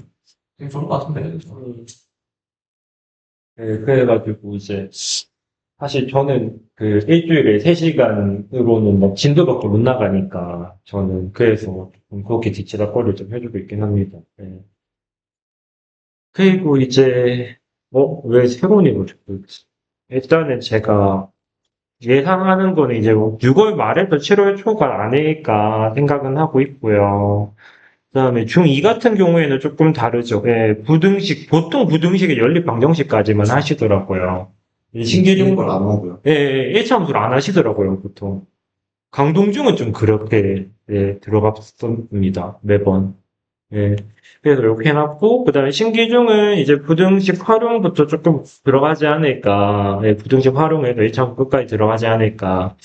되게 좋을 것 같은데, 그죠? 네, 그래가지고 이제 사실 저는 그 일주일에 3시간으로는 막 진도밖에 못 나가니까 저는 그래서 좀 그렇게 뒤치다꺼리를 좀 해주고 있긴 합니다. 네. 그리고 이제 왜 새로운 일을 듣고 있지? 일단은 제가 예상하는 거는 이제 뭐 6월 말에서 7월 초가 아닐까 생각은 하고 있고요. 그다음에 중2 같은 경우에는 조금 다르죠. 예, 보통 부등식의 연립 방정식까지만 하시더라고요. 신기중 걸 안 하고요. 예, 1차 함수를 안 하시더라고요, 보통. 강동중은 좀 그렇게, 예, 들어갔습니다, 매번. 예. 그래서 이렇게 해놨고, 그 다음에 신기중은 이제 부등식 활용부터 조금 들어가지 않을까, 예, 부등식 활용에도 1차 함수 끝까지 들어가지 않을까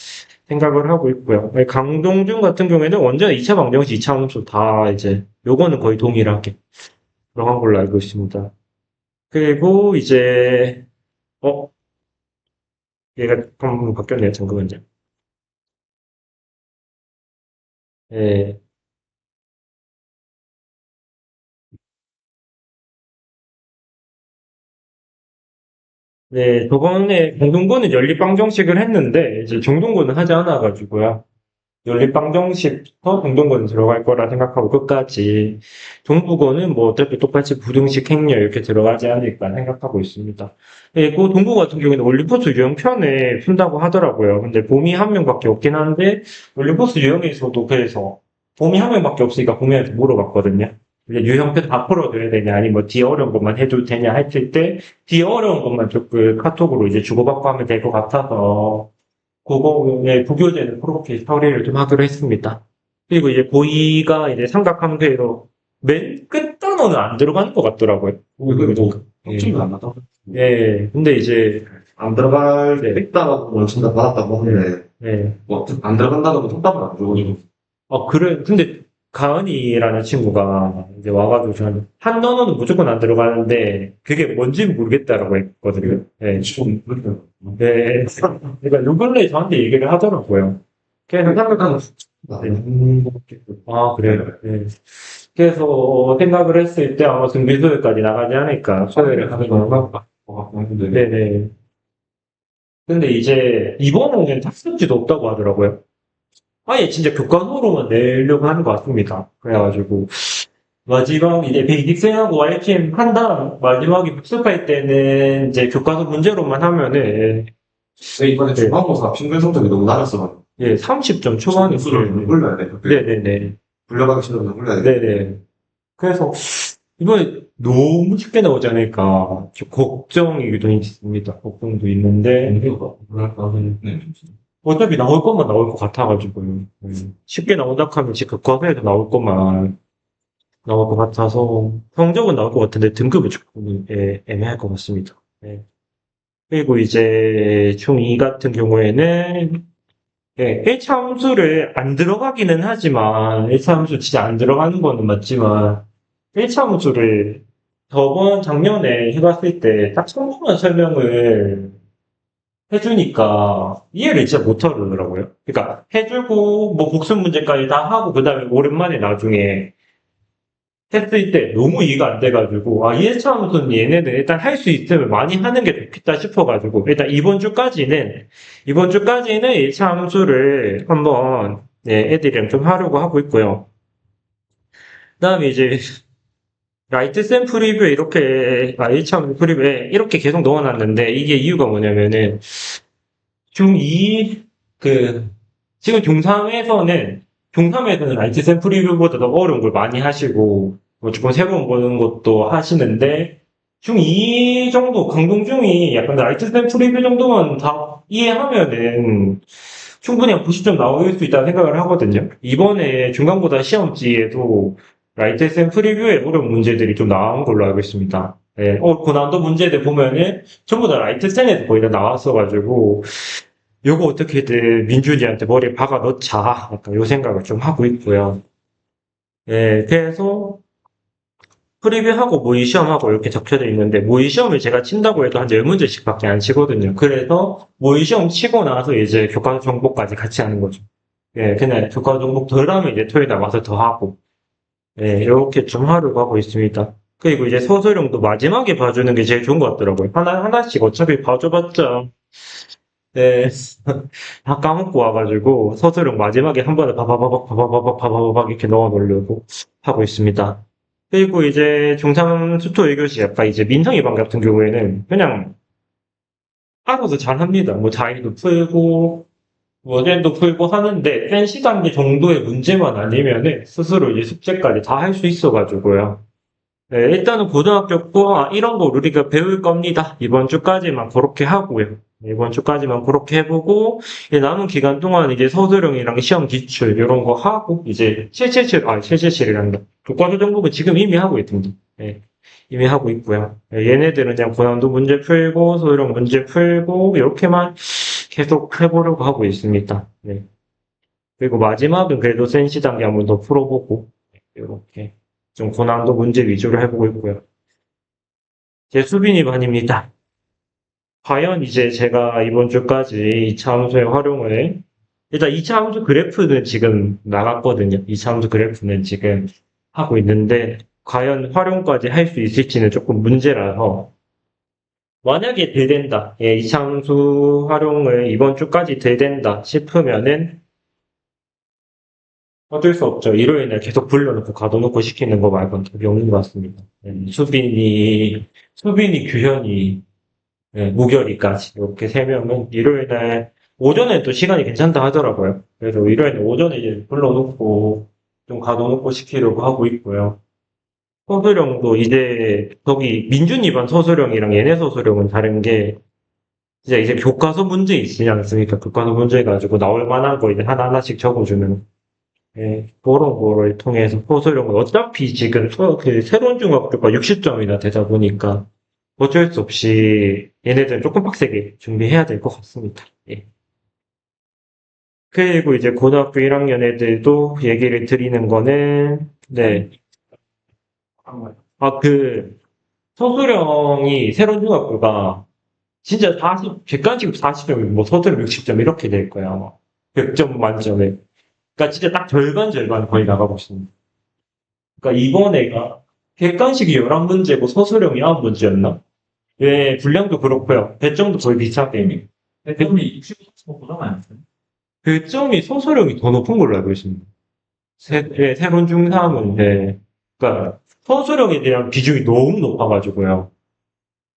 생각을 하고 있고요. 예, 강동중 같은 경우에는 완전 2차 방정식, 2차 함수 다 이제, 요거는 거의 동일하게 들어간 걸로 알고 있습니다. 그리고 이제, 어, 얘가 한번 바뀌었네요, 잠깐만요. 예, 네, 저번에 공동고는 연립방정식을 했는데, 이제 정동고는 하지 않아가지고요. 연립방정식부터 공동고는 들어갈 거라 생각하고 끝까지. 동부고는 뭐 어차피 똑같이 부등식 행렬 이렇게 들어가지 않을까 생각하고 있습니다. 그리고 동부 같은 경우에는 올림포스 유형편에 푼다고 하더라고요. 근데 봄이 한 명밖에 없긴 한데, 올림포스 유형에서도 그래서 봄이 한 명밖에 없으니까 봄이한테 물어봤거든요. 이제 유형편 다 풀어줘야 되냐, 아니면 뭐 뒤에 어려운 것만 해줘도 되냐 했을 때, 뒤에 어려운 것만 조금 카톡으로 이제 주고받고 하면 될 것 같아서, 그거의 부교재는 그렇게 처리를 좀 하기로 했습니다. 그리고 이제 고의가 이제 삼각함수에서 맨 끝 단어는 안 들어가는 것 같더라고요. 확증도 안 나다. 예, 근데 이제, 안 들어갈 네. 때 있다고 정답 받았다고 하는데 예. 뭐 안 들어간다고 정답을 안 줘가지고 그래. 근데 가은이라는 친구가 이제 와가지고 저한테 한 단어는 무조건 안 들어가는데 그게 뭔지 모르겠다라고 했거든요. 예. 지금 그렇게 네. 그러니까 요 근래 저한테 얘기를 하더라고요. 그래서 생각하면 아, 그래요. 네. 그래서 생각을 했을 때 아마 등비소유까지 나가지 않을까. 소유를 하는 건가? 네네. 근데 이제 이번에는 학습지도 없다고 하더라고요. 아예 진짜 교과서로만 내려고 하는 것 같습니다. 그래가지고 마지막 이제 베이직생하고 YPM 한 다음 마지막에 복습할 때는 이제 교과서 문제로만 하면은 이번에 중간고사 평균 성적이 너무 낮았어. 예 30점 초반에 올려야 돼. 네네네. 불려가기 싫으면 올려야 돼. 네네. 그래서 이번에 너무 쉽게 나오지 않을까 좀 걱정이기도 있습니다. 걱정도 있는데 네. 어차피 나올 것만 나올 것 같아가지고요. 쉽게 나온다 하면 지금 교과서에서 나올 것만 나올 것 같아서 성적은 나올 것 같은데 등급은 조금 애매할 것 같습니다. 네. 그리고 이제 중2 같은 경우에는 1차 함수를 안 들어가기는 하지만 1차 함수 진짜 안 들어가는 거는 맞지만 1차 함수를 저번 작년에 해봤을 때 딱 성분만 설명을 해주니까 이해를 진짜 못하더라고요. 그러니까 해주고 뭐 복습 문제까지 다 하고 그 다음에 오랜만에 나중에 했을 때 너무 이해가 안 돼가지고 아 1차 함수는 얘네들 일단 할 수 있으면 많이 하는 게 좋겠다 싶어가지고 일단 이번 주까지는 1차 함수를 한번 애들이랑 좀 하려고 하고 있고요. 그다음에 이제 라이트 샘플 리뷰에 이렇게 1차 함수 프리뷰에 이렇게 계속 넣어놨는데 이게 이유가 뭐냐면은 중2 지금 중3에서는 라이트 샘플 리뷰보다 더 어려운 걸 많이 하시고 뭐 조금 새로운 보는 것도 하시는데 중2 정도 강동중이 약간 라이트 샘플 리뷰 정도만 다 이해하면은 충분히 한 90점 나올 수 있다는 생각을 하거든요. 이번에 중간고사 시험지에도 라이트 샘플 리뷰에 어려운 문제들이 좀 나온 걸로 알고 있습니다. 고난도 문제들 보면은 전부 다 라이트 쌤에서 거의 다 나왔어가지고 요거 어떻게든 민준이한테 머리에 박아 넣자. 약간 요 생각을 좀 하고 있고요. 그래서 프리뷰하고 모의 시험하고 이렇게 적혀져 있는데 모의 시험을 제가 친다고 해도 한 10문제씩 밖에 안 치거든요. 그래서 모의 시험 치고 나서 이제 교과서 정보까지 같이 하는 거죠. 그냥 교과서 정보 덜 하면 이제 토요일에 와서 더 하고. 이렇게 좀 하려고 하고 있습니다. 그리고 이제 서술형도 마지막에 봐주는 게 제일 좋은 것 같더라고요. 하나씩 어차피 봐줘봤자 다 까먹고 와가지고 서술형 마지막에 한 번에 바바바박 이렇게 넣어놓으려고 하고 있습니다. 그리고 이제 중3 수토 1교시 약간 이제 민성이 반 같은 경우에는 그냥 알아서 잘 합니다. 뭐 자의도 풀고, 원앤도 풀고 하는데, NC 단계 정도의 문제만 아니면은 스스로 이제 숙제까지 다 할 수 있어가지고요. 네, 일단은 고등학교 거, 이런 거 우리가 배울 겁니다. 이번 주까지만 그렇게 하고요. 이번 주까지만 그렇게 해보고, 이제 남은 기간 동안 이제 서술형이랑 시험 기출, 이런 거 하고, 이제 777이란다. 교과서 정보는 지금 이미 하고 있습니다. 네, 이미 하고 있고요. 네, 얘네들은 그냥 고난도 문제 풀고, 서술형 문제 풀고, 이렇게만 계속 해보려고 하고 있습니다. 네. 그리고 마지막은 그래도 센시 단계 한번 더 풀어보고, 이렇게. 좀 고난도 문제 위주로 해보고 있고요. 제 수빈이 반입니다. 과연 이제 제가 이번 주까지 2차 함수의 활용을, 일단 2차 함수 그래프는 지금 나갔거든요. 2차 함수 그래프는 지금 하고 있는데, 과연 활용까지 할 수 있을지는 조금 문제라서, 만약에 들된다, 2차 함수 활용을 이번 주까지 들된다 싶으면은, 어쩔 수 없죠. 일요일날 계속 불러놓고 가둬놓고 시키는 거 말고는 답이 없는 것 같습니다. 수빈이, 규현이, 무결이까지 이렇게 세 명은 일요일날 오전에 또 시간이 괜찮다 하더라고요. 그래서 일요일날 오전에 이제 불러놓고 좀 가둬놓고 시키려고 하고 있고요. 서술형도 이제 거기 민준이 반 서술형이랑 얘네 서술형은 다른 게 진짜 이제 교과서 문제 있지 않습니까? 교과서 문제 가지고 나올 만한 거 이제 하나하나씩 적어주는 그런 거를 통해서 서술형은 어차피 지금 그 새로운 중학교가 60점이나 되다 보니까 어쩔 수 없이 얘네들은 조금 빡세게 준비해야 될 것 같습니다. 예. 그리고 이제 고등학교 1학년 애들도 얘기를 드리는 거는, 네. 서술형이 새로운 중학교가 진짜 객관식 40점, 뭐 서술형 60점 이렇게 될 거야, 아마. 100점 만점에. 그러니까 진짜 딱 절반 거의 나가고 있습니다. 그러니까 이번에가 객관식이 11문제고 서술형이 9문제였나? 예, 분량도 그렇고요. 배점도 거의 비슷하게. 배점이 65보다 많았어요. 배점이 서술형이 더 높은 걸로 알고 있습니다. 새로운 중3은, 그러니까 서술형에 대한 비중이 너무 높아가지고요.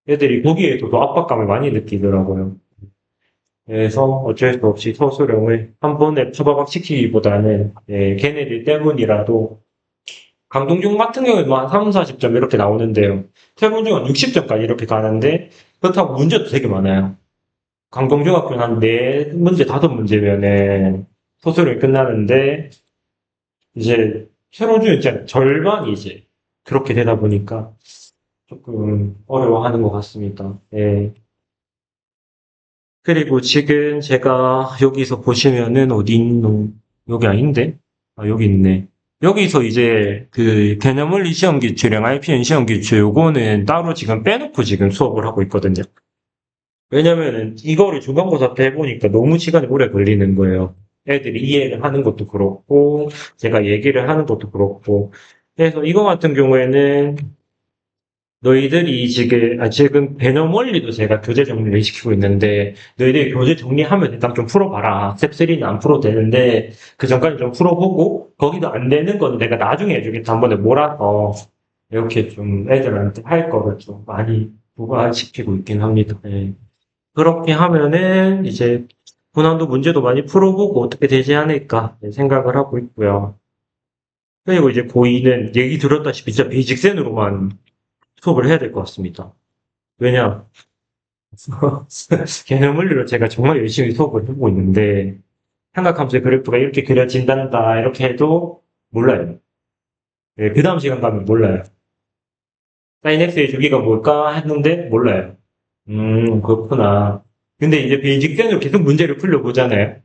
애들이 거기에서도 압박감을 많이 느끼더라고요. 그래서 어쩔 수 없이 서술형을 한 번에 처바박 시키기보다는, 걔네들 때문이라도 강동중 같은 경우에는 뭐한 3, 40점 이렇게 나오는데요. 세본중은 60점까지 이렇게 가는데, 그렇다고 문제도 되게 많아요. 강동중학교는 한 4문제, 5문제면은 서술형이 끝나는데, 이제 세본중은 진짜 절반이 이제 그렇게 되다 보니까 조금 어려워하는 것 같습니다. 예. 그리고 지금 제가 여기서 보시면은 어디 있노? 여기 아닌데? 여기 있네. 여기서 이제 그 개념원리 시험 기출이랑 RPN 시험 기출 요거는 따로 지금 빼놓고 지금 수업을 하고 있거든요. 왜냐면은 이거를 중간고사 때 해보니까 너무 시간이 오래 걸리는 거예요. 애들이 이해를 하는 것도 그렇고 제가 얘기를 하는 것도 그렇고 그래서 이거 같은 경우에는 너희들이 지금 개념 원리도 제가 교재 정리를 시키고 있는데, 너희들이 교재 정리하면 일단 좀 풀어봐라. 스텝 3는 안 풀어도 되는데, 그 전까지 좀 풀어보고, 거기도 안 되는 건 내가 나중에 해주겠다. 한 번에 몰아서, 이렇게 좀 애들한테 할 거를 좀 많이 부과시키고 있긴 합니다. 예. 그렇게 하면은, 이제, 고난도 문제도 많이 풀어보고 어떻게 되지 않을까 생각을 하고 있고요. 그리고 이제 고2는 얘기 들었다시피 진짜 베이직센으로만 수업을 해야 될 것 같습니다. 왜냐, 개념 원리로 제가 정말 열심히 수업을 해보고 있는데, 삼각함수의 그래프가 이렇게 그려진단다, 이렇게 해도 몰라요. 그 다음 시간 가면 몰라요. 사인 x의 주기가 뭘까 했는데, 몰라요. 그렇구나. 근데 이제 베이직센으로 계속 문제를 풀려보잖아요.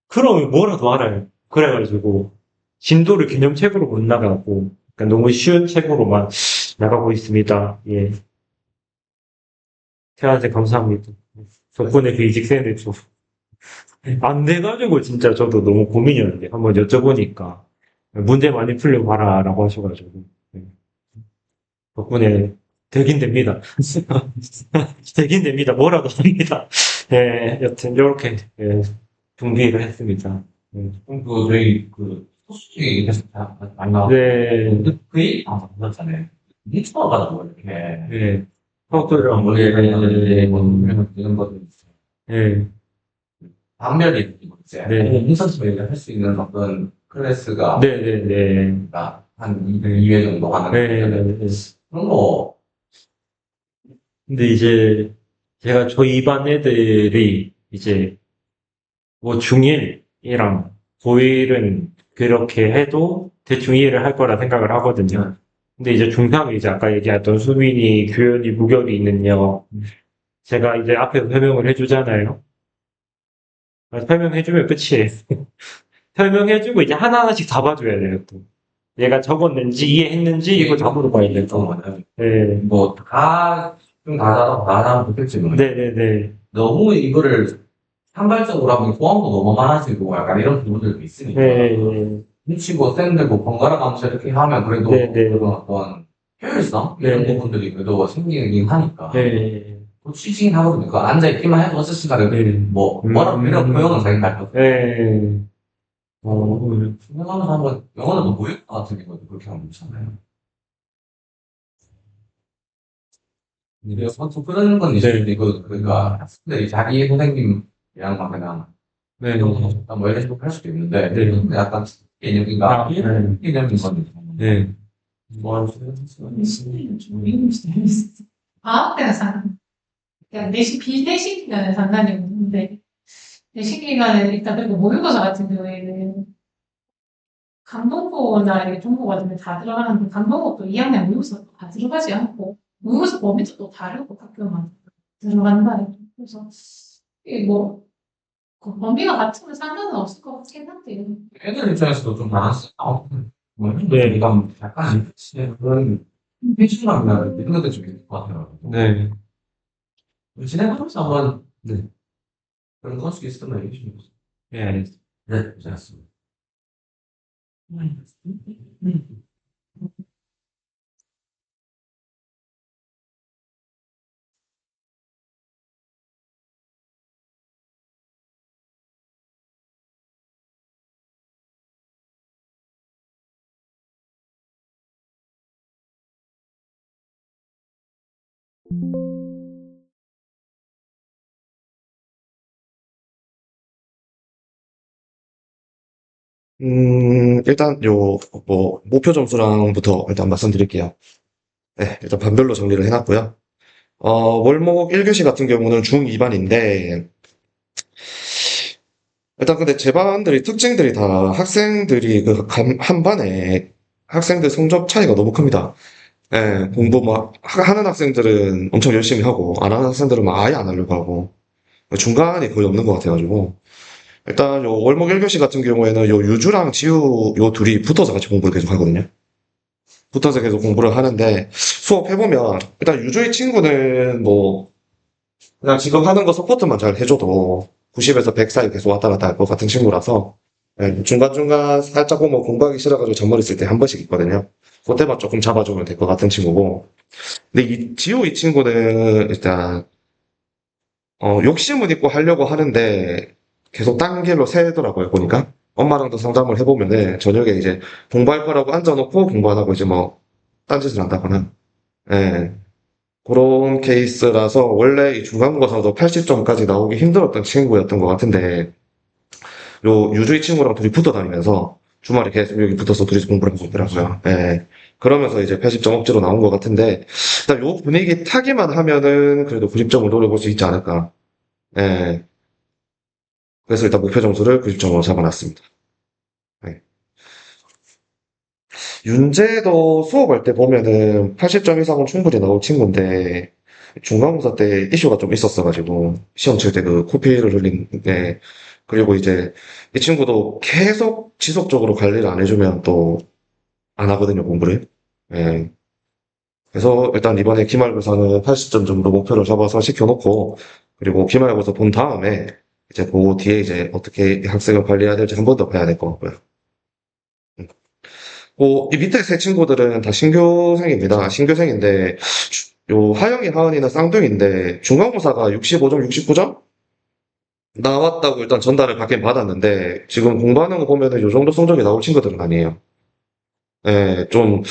그러면 뭐라도 알아요. 그래가지고, 진도를 개념책으로 못 나가고, 그러니까 너무 쉬운 책으로만 나가고 있습니다. 예. 태아한테 감사합니다. 덕분에 베이직 샌드위치 안 돼가지고 진짜 저도 너무 고민이었는데 한번 여쭤보니까 문제 많이 풀려봐라 라고 하셔가지고 네. 덕분에 되긴 됩니다. 되긴 됩니다. 뭐라도 합니다. 예, 여튼 이렇게 준비를 했습니다. 저희 소수지 계속 많이 나왔고 네. 그 얘기 다 맞았잖아요. 니트가 뭐 이렇게 네. 서술형, 이런 것들 있어요. 예, 반면에 이제 네. 인선집에 할 수 있는 어떤 클래스가 네네네. 한 네. 2회 정도 하는 네. 거예요. 그런 거 근데 이제 제가 저희 반 애들이 이제 뭐 중1이랑 고1은 그렇게 해도 대충 이해를 할 거라 생각을 하거든요. 근데 이제 중3이 이제 아까 얘기했던 수민이, 규현이, 무결이 있는요. 제가 이제 앞에서 설명을 해주잖아요. 설명해주면 끝이에요. 설명해주고 이제 하나하나씩 잡아줘야 돼요, 또. 얘가 적었는지, 이해했는지, 이거 잡으러 가야 돼요. 네. 뭐다좀 나가면 좋겠지만 네네네. 너무 이거를 산발적으로 하면 포함도 너무 많아지고 약간 이런 부분들도 있으니까 네. 미치고 쌤들 뭐 번갈아 가면서 이렇게 하면 그래도 네, 네. 그런 어떤 효율성 이런 네. 부분들이 그래도 생기긴 하니까 네. 또 취직이 하거든요. 그 앉아있기만 해도 어쩔 시간에 네. 뭐라고 이런 고용은 자기 발표 네. 생각하면서 한번 영어는 뭐 모의고사 같은 경우도 그렇게 하면 좋잖아요. 근데 보통 그런 건 이제 네. 이거 그러니까 학생들이 자기 선생님이랑 막 그냥 네. 뭐 이런 식으로 할 수도 있는데 네. 이건 약간 개념인가 아, 네. 개념인 건 네. 뭐 방학 때는 그냥 비내식 기간에 상관이 없는데, 내식 기간에 일단 그리고 모의고사 같은 경우에는 강동고나 이렇게 종고 같은 데 다 들어가는데, 강동고도 2학년 모의고사 다 들어가지 않고, 모의고사 범위도 또 다르고 학교마다 들어간다. 그래서 이게 뭐 그 범위가 같으면 상관은 없을 것 같긴 한데. 애들 입장에서도 좀 많았어. 뭐 네. 이건 약간 그런 회심감이나 이런 것도 좀 있을 것 같아요. 네. 진행하면서 한번 그런 건수 있으면 얘기해 주세요. 네, 알겠습니다. 네, 괜찮습니다. 일단 목표 점수랑부터 일단 말씀드릴게요. 네, 일단 반별로 정리를 해놨고요. 월목 1교시 같은 경우는 중2반인데, 일단 근데 제 반들이 특징들이 다 학생들이 한 반에 학생들 성적 차이가 너무 큽니다. 예, 공부 막 하는 학생들은 엄청 열심히 하고, 안 하는 학생들은 막 아예 안 하려고 하고, 중간이 거의 없는 것 같아가지고, 일단 요 월목 1교시 같은 경우에는 요 유주랑 지우 요 둘이 붙어서 같이 공부를 계속 하거든요. 붙어서 계속 공부를 하는데 수업 해보면 일단 유주의 친구는 뭐 그냥 지금 하는 거 서포트만 잘 해줘도 90에서 100 사이 계속 왔다 갔다 할 것 같은 친구라서 예, 중간중간 살짝 보면 공부하기 싫어가지고 잔머리 쓸 때 한 번씩 있거든요. 그때만 조금 잡아주면 될 것 같은 친구고 근데 이 지우 이 친구는 일단 욕심은 있고 하려고 하는데 계속 딴 길로 새더라고요, 보니까. 엄마랑도 상담을 해보면은 저녁에 이제 공부할 거라고 앉아놓고 공부 안 하고 이제 뭐 딴짓을 한다거나. 예. 그런 케이스라서 원래 이 중간고사도 80점까지 나오기 힘들었던 친구였던 것 같은데 요 유주희 친구랑 둘이 붙어 다니면서 주말에 계속 여기 붙어서 둘이서 공부를 하고 있더라고요. 예. 그러면서 이제 80점 억지로 나온 것 같은데 일단 요 분위기 타기만 하면은 그래도 90점을 노려볼 수 있지 않을까. 예. 그래서 일단 목표 점수를 90점으로 잡아놨습니다. 네. 윤재도 수업할 때 보면은 80점 이상은 충분히 나올 친구인데 중간고사 때 이슈가 좀 있었어가지고 시험 칠 때 그 코피를 흘린 게 그리고 이제 이 친구도 계속 지속적으로 관리를 안 해주면 또 안 하거든요, 공부를. 예. 그래서 일단 이번에 기말고사는 80점 정도 목표를 잡아서 시켜놓고 그리고 기말고사 본 다음에 이제 그 뒤에 이제 어떻게 학생을 관리해야 될지 한 번 더 봐야 될 것 같고요. 이 밑에 세 친구들은 다 신교생입니다. 신교생인데, 요 하영이, 하은이는 쌍둥이인데, 중간고사가 65점, 69점? 나왔다고 일단 전달을 받긴 받았는데, 지금 공부하는 거 보면은 요 정도 성적이 나올 친구들은 아니에요. 예, 좀,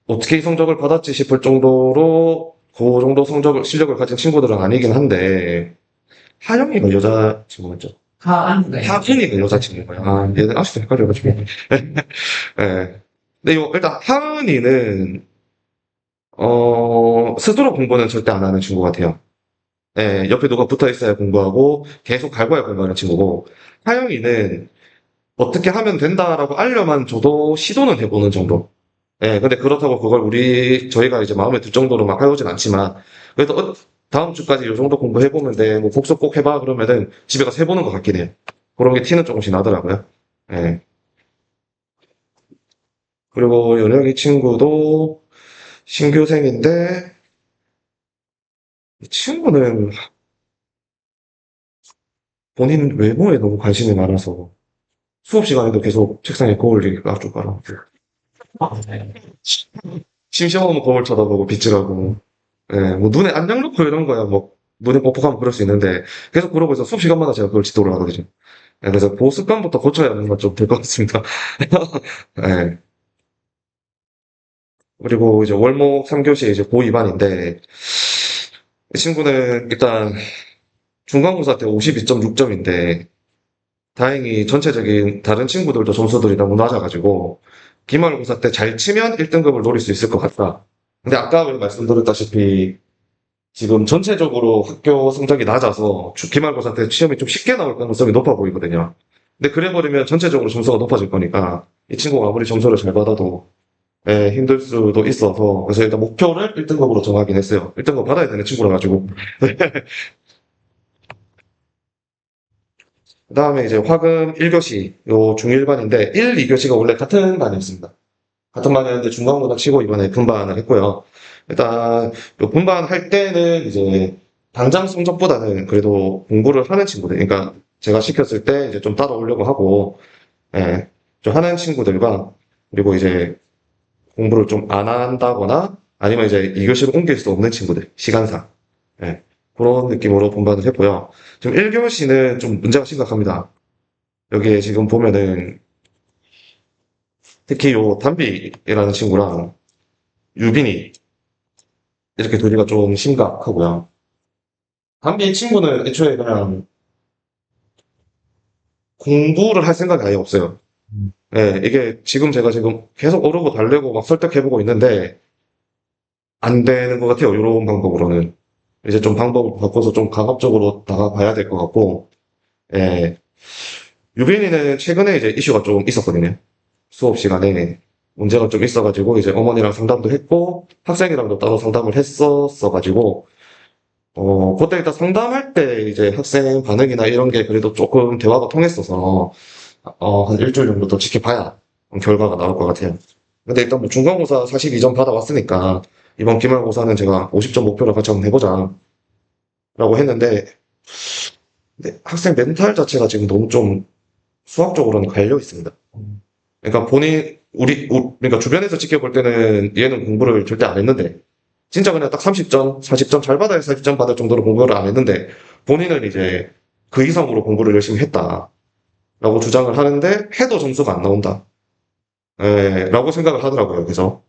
어떻게 이 성적을 받았지 싶을 정도로 그 정도 실력을 가진 친구들은 아니긴 한데, 하영이가 여자친구 맞죠? 하은이가 여자친구인 거야. 아, 얘들 아직도 헷갈려가지고. 예. 근데 일단 하은이는, 스스로 공부는 절대 안 하는 친구 같아요. 예, 옆에 누가 붙어 있어야 공부하고, 계속 갈궈야 공부하는 친구고, 하영이는 어떻게 하면 된다라고 알려만 줘도 시도는 해보는 정도. 예, 근데 그렇다고 그걸 저희가 이제 마음에 들 정도로 막 해오진 않지만, 그래도 다음 주까지 이 정도 공부해보면 돼. 뭐 복습 꼭 해봐. 그러면은 집에 가서 해보는 것 같긴 해요. 그런 게 티는 조금씩 나더라고요. 예. 그리고 연영이 친구도 신규생인데, 이 친구는 본인 외모에 너무 관심이 많아서 수업 시간에도 계속 책상에 거울 놔쭉 깔아. 심심하면 거울 쳐다보고 빗질하고, 예, 뭐 눈에 안경 넣고 이런 거야. 뭐 눈에 뻑뻑하면 그럴 수 있는데 계속 그러고 있어. 수업 시간마다 제가 그걸 지도를 하거든요. 예, 그래서 그 습관부터 고쳐야 하는 건 좀 될 것 같습니다. 예. 그리고 이제 월목 3교시 이제 고2반인데 이 친구는 일단 중간고사 때 52.6점인데 다행히 전체적인 다른 친구들도 점수들이 너무 낮아가지고 기말고사 때 잘 치면 1등급을 노릴 수 있을 것 같다. 근데 아까 말씀드렸다시피 지금 전체적으로 학교 성적이 낮아서 기말고사 때 시험이 좀 쉽게 나올 가능성이 높아 보이거든요. 근데 그래버리면 전체적으로 점수가 높아질 거니까 이 친구가 아무리 점수를 잘 받아도 힘들 수도 있어서 그래서 일단 목표를 1등급으로 정하긴 했어요. 1등급 받아야 되는 친구라 가지고. 그 다음에 이제 화금 1교시 요 중1반인데 1, 2교시가 원래 같은 반이었습니다. 같은 반이었는데 중간고사 치고 이번에 분반을 했고요. 일단 요 분반할 때는 이제 당장 성적보다는 그래도 공부를 하는 친구들, 그러니까 제가 시켰을 때 이제 좀 따라오려고 하고, 좀 하는 친구들과 그리고 이제 공부를 좀 안 한다거나 아니면 이제 2교시로 옮길 수 없는 친구들, 시간상. 그런 느낌으로 분반을 했고요. 지금 1교시는 좀 문제가 심각합니다. 여기에 지금 보면은 특히 요 담비라는 친구랑 유빈이 이렇게 둘이가 좀 심각하고요. 담비 친구는 애초에 그냥 공부를 할 생각이 아예 없어요. 이게 제가 지금 계속 오르고 달래고 막 설득해보고 있는데 안 되는 것 같아요. 이런 방법으로는. 이제 좀 방법을 바꿔서 좀 강압적으로 나가봐야 될 것 같고, 예. 유빈이는 최근에 이제 이슈가 좀 있었거든요. 수업 시간에 문제가 좀 있어가지고 이제 어머니랑 상담도 했고 학생이랑도 따로 상담을 했었어가지고 그때 일단 상담할 때 이제 학생 반응이나 이런 게 그래도 조금 대화가 통했어서 한 일주일 정도 더 지켜봐야 결과가 나올 것 같아요. 근데 일단 뭐 중간고사 42점 받아왔으니까 이번 기말고사는 제가 50점 목표로 같이 한번 해보자 라고 했는데 근데 학생 멘탈 자체가 지금 너무 좀 수학적으로는 갈려 있습니다. 그러니까 그러니까 주변에서 지켜볼 때는 얘는 공부를 절대 안 했는데, 진짜 그냥 딱 30점, 40점 잘 받아야 40점 받을 정도로 공부를 안 했는데, 본인은 이제 그 이상으로 공부를 열심히 했다. 라고 주장을 하는데, 해도 점수가 안 나온다. 라고 생각을 하더라고요, 그래서.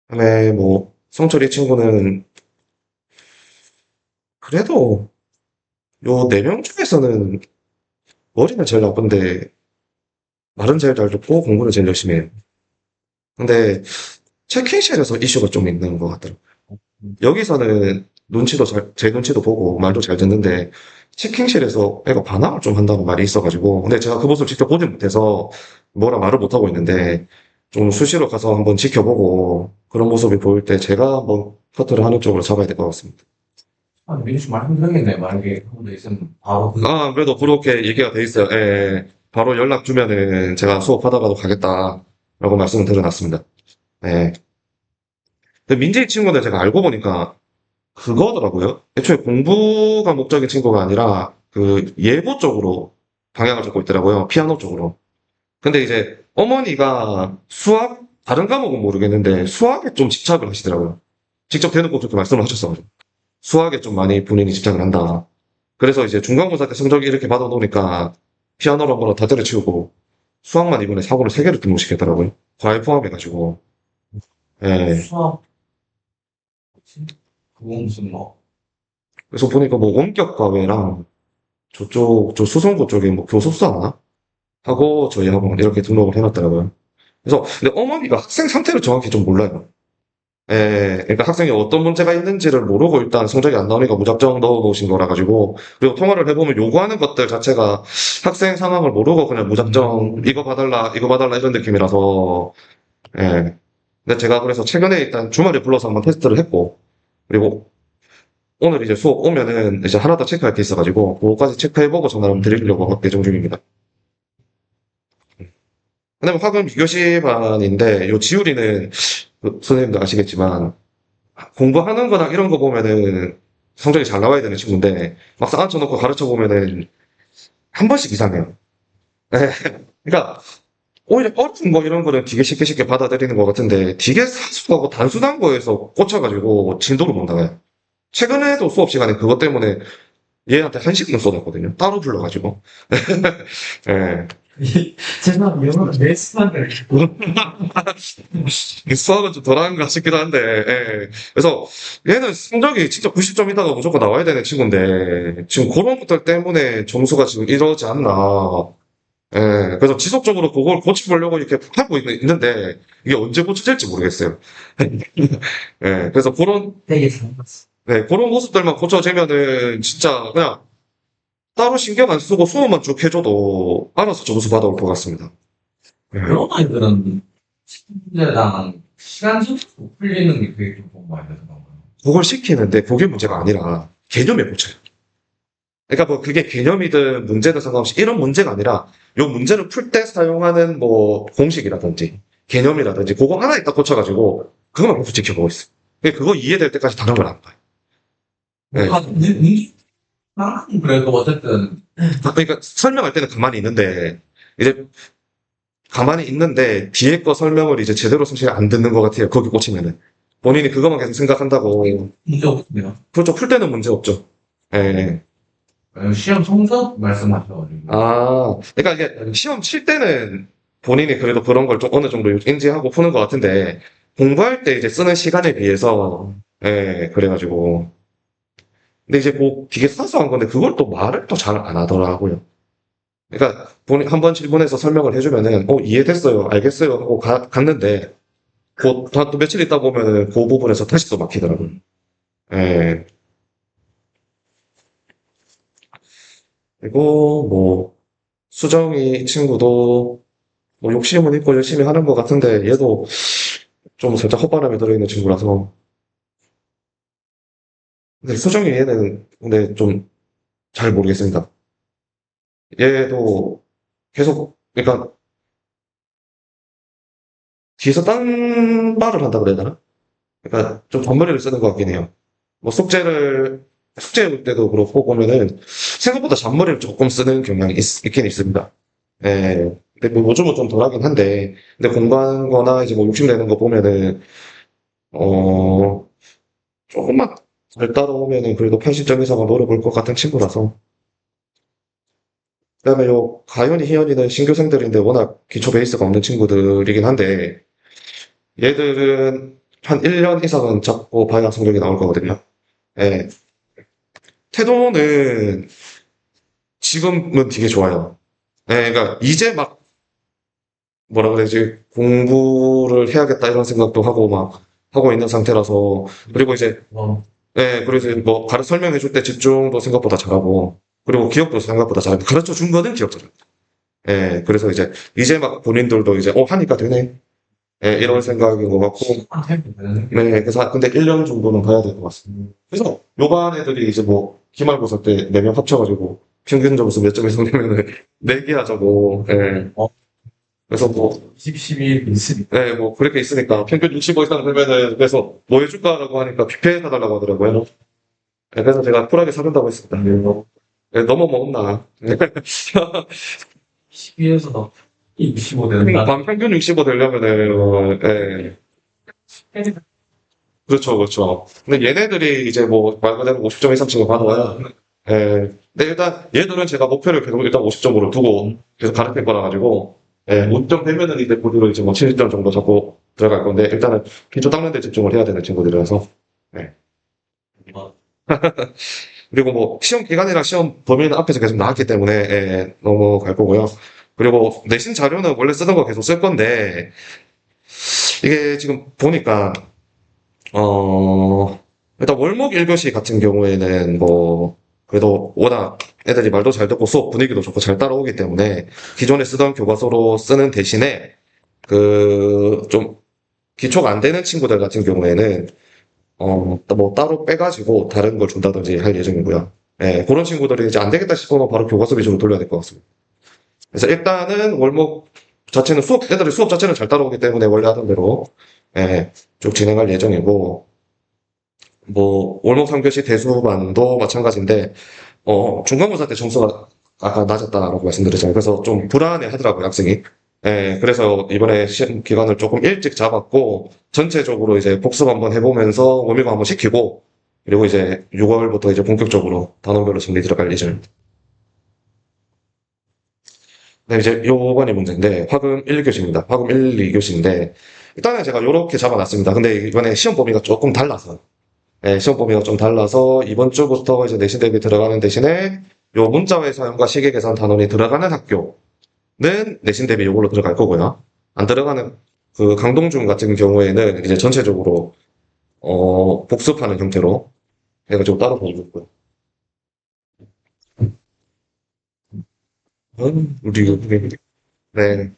그다음에 뭐, 성철이 친구는, 그래도, 요 4명 중에서는 머리는 제일 나쁜데, 말은 제일 잘 듣고 공부는 제일 열심히 해요. 근데 채팅실에서 이슈가 좀 있는 것 같더라고요. 여기서는 제 눈치도 보고 말도 잘 듣는데 채팅실에서 애가 반항을 좀 한다는 말이 있어가지고 근데 제가 그 모습을 직접 보지 못해서 뭐라 말을 못하고 있는데 좀 수시로 가서 한번 지켜보고 그런 모습이 보일 때 제가 한번 커트를 하는 쪽으로 잡아야 될 것 같습니다. 민주 씨 말씀드리겠네. 만약에 그런 데 있으면 바로 그래도 그렇게 얘기가 돼 있어요. 바로 연락 주면은 제가 수업하다가도 가겠다라고 말씀을 드려놨습니다. 근데 민재이 친구는 제가 알고 보니까 그거더라고요. 애초에 공부가 목적인 친구가 아니라 그 예보 쪽으로 방향을 잡고 있더라고요. 피아노 쪽으로. 근데 이제 어머니가 다른 과목은 모르겠는데 수학에 좀 집착을 하시더라고요. 직접 대놓고 그렇게 말씀을 하셨어가지고. 수학에 좀 많이 본인이 집착을 한다. 그래서 이제 중간고사 때 성적이 이렇게 받아놓으니까 피아노로 뭐라 다 때려치우고 수학만 이번에 사고를 3개를 등록시켰더라고요. 과외 포함해가지고. 예. 수학. 그거 무슨 뭐. 그래서 보니까 뭐 원격과외랑 저쪽, 저 수성고 쪽에 뭐 교섭사 하나? 하고 저희 학원 이렇게 등록을 해놨더라고요. 그래서, 근데 어머니가 학생 상태를 정확히 좀 몰라요. 예, 그러니까 학생이 어떤 문제가 있는지를 모르고 일단 성적이 안 나오니까 무작정 넣어 놓으신 거라 가지고, 그리고 통화를 해보면 요구하는 것들 자체가 학생 상황을 모르고 그냥 무작정 이거 봐달라, 이거 봐달라 이런 느낌이라서, 예. 근데 제가 그래서 최근에 일단 주말에 불러서 한번 테스트를 했고, 그리고 오늘 이제 수업 오면은 이제 하나 더 체크할 게 있어가지고, 그거까지 체크해보고 전화를 한번 드리려고 예정 중입니다. 그다음에 화금 2교시 반인데, 요 지율이는, 선생님도 아시겠지만, 공부하는 거나 이런 거 보면은 성적이 잘 나와야 되는 친구인데, 막상 앉혀놓고 가르쳐 보면은 한 번씩 이상해요. 예. 그러니까, 오히려 어려운 거 이런 거는 되게 쉽게 쉽게 받아들이는 것 같은데, 되게 사소하고 단순한 거에서 꽂혀가지고 진도를 못 나가요. 최근에도 수업 시간에 그것 때문에 얘한테 1시간 쏟았거든요. 따로 불러가지고. 예. 죄송합니다. 영어는 내 수만을. 수학은 좀 덜한가 싶기도 한데, 예. 그래서 얘는 성적이 진짜 90점이다가 무조건 나와야 되는 친구인데, 지금 그런 것들 때문에 점수가 지금 이러지 않나. 예. 그래서 지속적으로 그걸 고쳐보려고 이렇게 하고 있는데, 이게 언제 고쳐질지 모르겠어요. 예. 그래서 그런, 되게 잘 봤어. 네, 그런 모습들만 고쳐지면은 진짜 그냥 따로 신경 안 쓰고 수업만 쭉 해줘도 알아서 점수 받아올 것 같습니다. 예. 그런 아이들은 문제랑 시간 순서로 풀리는 게 되게 좀 도움 많이 되더라고요. 그걸 시키는데 그게 문제가 아니라 개념에 꽂혀요. 그러니까 뭐 그게 개념이든 문제든 상관없이 이런 문제가 아니라 요 문제를 풀 때 사용하는 뭐 공식이라든지 개념이라든지 그거 하나에 딱 꽂혀가지고 그것만 계속 지켜보고 있어요. 그거 이해될 때까지 다른 걸 안 봐요. 네. 나는 그래도 어쨌든 그러니까 설명할 때는 가만히 있는데 이제 가만히 있는데 뒤에 거 설명을 이제 제대로 사실 안 듣는 것 같아요. 거기 꽂히면은 본인이 그것만 계속 생각한다고. 문제 없네요. 그렇죠. 풀 때는 문제 없죠. 예. 시험 성적 말씀하셔가지고. 아, 그러니까 이게 시험 칠 때는 본인이 그래도 그런 걸 좀 어느 정도 인지하고 푸는 것 같은데 공부할 때 이제 쓰는 시간에 비해서 예, 그래가지고 근데 이제 뭐 되게 사소한 건데 그걸 또 말을 또 잘 안 하더라고요. 그러니까 본인 한 번 질문해서 설명을 해주면은 이해됐어요, 알겠어요 하고 갔는데 또 며칠 있다 보면은 그 부분에서 다시 또 막히더라고요. 예. 그리고 뭐 수정이 친구도 뭐 욕심은 있고 열심히 하는 것 같은데 얘도 좀 살짝 헛바람이 들어있는 친구라서 근데 수정이 얘는 근데 좀 잘 모르겠습니다. 얘도 계속 그러니까 뒤에서 딴 말을 한다 그래야 되나? 그러니까 좀 잔머리를 쓰는 것 같긴 해요. 뭐 숙제 때도 그렇고 보면은 생각보다 잔머리를 조금 쓰는 경향이 있긴 있습니다. 예. 근데 뭐 요즘은 좀 덜하긴 한데, 근데 공부하는 거나 이제 뭐 욕심내는 거 보면은, 조금만 잘 따라오면은 그래도 80점 이상은 노려볼 것 같은 친구라서. 그 다음에 요 가연이, 희연이는 신규생들인데 워낙 기초 베이스가 없는 친구들이긴 한데, 얘들은 한 1년 이상은 잡고 봐야 성적이 나올 거거든요. 예. 태도는 지금은 되게 좋아요. 예, 그러니까 이제 막 뭐라 그래야지 공부를 해야겠다 이런 생각도 하고 막 하고 있는 상태라서 그리고 이제 예, 그래서 뭐 설명해 줄 때 집중도 생각보다 잘하고 그리고 기억도 생각보다 잘하고 가르쳐 준 거는 기억 잘합니다. 예, 그래서 이제 막 본인들도 이제 하니까 되네. 예, 이런 생각인 것 같고 네, 그래서 근데 1년 정도는 가야 될 것 같습니다. 그래서 요반 애들이 이제 뭐 기말고사 때 4명 합쳐가지고 평균 점수 몇 점 이상 되면은 내기 하자고. 예. 그래서 뭐 12 있으니까. 네, 뭐 그렇게 있으니까 평균 65 이상 되면은 그래서 뭐 해줄까라고 하니까 뷔페 사달라고 하더라고요. 네, 그래서 제가 쿨하게 사준다고 했습니다. 네, 너무 먹었나? 12에서 65 되는 반 평균 65 되려면은 네. 그렇죠, 그렇죠. 근데 얘네들이 이제 뭐 말 그대로 50점 이상씩을 받아와야 예. 근데 일단 얘들은 제가 목표를 계속 일단 50점으로 두고 계속 가르칠 거라 가지고 예, 5점 되면은 이제 그대로 이제 뭐 70점 정도 잡고 들어갈 건데, 일단은 기초 닦는 데 집중을 해야 되는 친구들이라서. 네. 그리고 뭐, 시험 기간이랑 시험 범위는 앞에서 계속 나왔기 때문에, 예, 넘어갈 거고요. 그리고 내신 자료는 원래 쓰던 거 계속 쓸 건데, 이게 지금 보니까, 일단 월목 1교시 같은 경우에는 뭐, 그래도 워낙 애들이 말도 잘 듣고 수업 분위기도 좋고 잘 따라오기 때문에 기존에 쓰던 교과서로 쓰는 대신에 좀 기초가 안 되는 친구들 같은 경우에는 뭐 따로 빼가지고 다른 걸 준다든지 할 예정이고요. 예, 그런 친구들이 이제 안 되겠다 싶으면 바로 교과서 위주로 돌려야 될 것 같습니다. 그래서 일단은 월목 자체는 애들이 수업 자체는 잘 따라오기 때문에 원래 하던 대로 예, 쭉 진행할 예정이고, 뭐 월목 3교시 대수반도 마찬가지인데 중간고사 때 점수가 아까 낮았다라고 말씀드렸잖아요. 그래서 좀 불안해 하더라고요, 학생이. 예, 그래서 이번에 시험 기간을 조금 일찍 잡았고, 전체적으로 이제 복습 한번 해보면서 워밍업 한번 시키고, 그리고 이제 6월부터 이제 본격적으로 단원별로 정리 들어갈 예정입니다. 네, 이제 요번이 문제인데, 화금 1교시입니다. 화금 1, 2교시인데, 일단은 제가 요렇게 잡아놨습니다. 근데 이번에 시험 범위가 조금 달라서, 예, 시험 범위가 좀 달라서, 이번 주부터 이제 내신 대비 들어가는 대신에, 요 문자외 사용과 시계계산 단원이 들어가는 학교는 내신 대비 요걸로 들어갈 거고요. 안 들어가는 그 강동중 같은 경우에는 이제 전체적으로, 복습하는 형태로 해가지고 따로 보고 있고요. 네.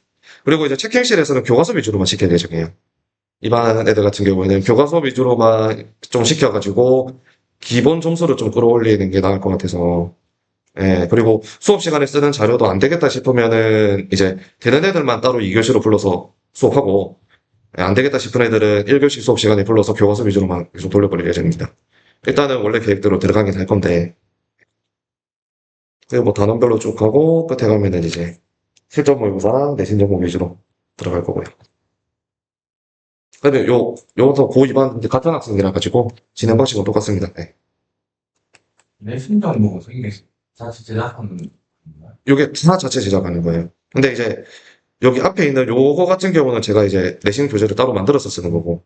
그리고 이제 체킹실에서는 교과서 위주로만 시킬 예정이에요. 일반 애들 같은 경우에는 교과서 위주로만 좀 시켜가지고 기본 점수를 좀 끌어올리는 게 나을 것 같아서. 예, 그리고 수업 시간에 쓰는 자료도 안 되겠다 싶으면은 이제 되는 애들만 따로 2교시로 불러서 수업하고, 예, 안 되겠다 싶은 애들은 1교시 수업 시간에 불러서 교과서 위주로만 계속 돌려버릴 예정입니다. 일단은 원래 계획대로 들어가긴 할 건데, 그리고 뭐 단원별로 쭉 하고 끝에 가면은 이제 실전 모의고사랑 내신 전공 위주로 들어갈 거고요. 근데 요것도 고2반 같은 학생이라 가지고 진행 방식은 똑같습니다. 네. 내신 정보가 생겼어. 자체 제작하는 건가요? 요게 다 자체 제작하는 거예요. 근데 이제 여기 앞에 있는 요거 같은 경우는 제가 이제 내신 교재를 따로 만들어서 쓰는 거고,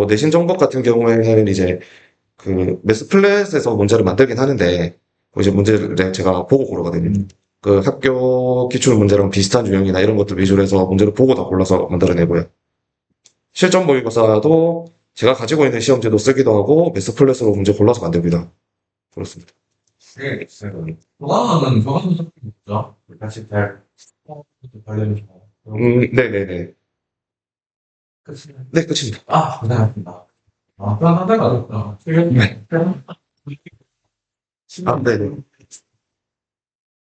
내신 정법 같은 경우에는 이제 그 매스 플랫에서 문제를 만들긴 하는데, 그 이제 문제를 제가 보고 고르거든요. 그 학교 기출 문제랑 비슷한 유형이나 이런 것들 위주로 해서 문제를 보고 다 골라서 만들어내고요. 실전 모의고사도 제가 가지고 있는 시험지도 쓰기도 하고, 매스 플랫으로 문제 골라서 만듭니다. 그렇습니다. 네, 교과서는 교과서 적기 있죠? 같이 관련해서. 네네네. 끝이네. 네, 끝입니다. 아, 고생하셨습니다. 아, 그럼 한 달가 어렵다. 네. 아, 네네.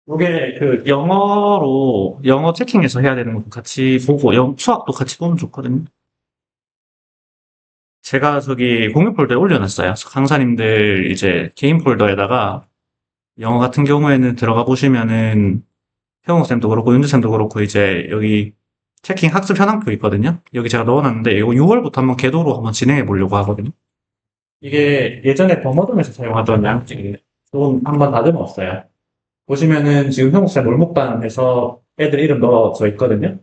이게 그 영어 체킹해서 해야 되는 것도 같이 보고, 수학도 같이 보면 좋거든요. 제가 저기 공유 폴더에 올려놨어요. 강사님들 이제 개인 폴더에다가 영어 같은 경우에는 들어가 보시면은 형욱쌤도 그렇고 윤주쌤도 그렇고 이제 여기 체킹 학습 현황표 있거든요. 여기 제가 넣어놨는데 이거 6월부터 한번 궤도로 한번 진행해 보려고 하거든요. 이게 예전에 버머덤에서 사용하던 양식이 좀 한번 다듬었어요. 보시면은 지금 형욱쌤 월목반에서 애들 이름 넣어져 있거든요.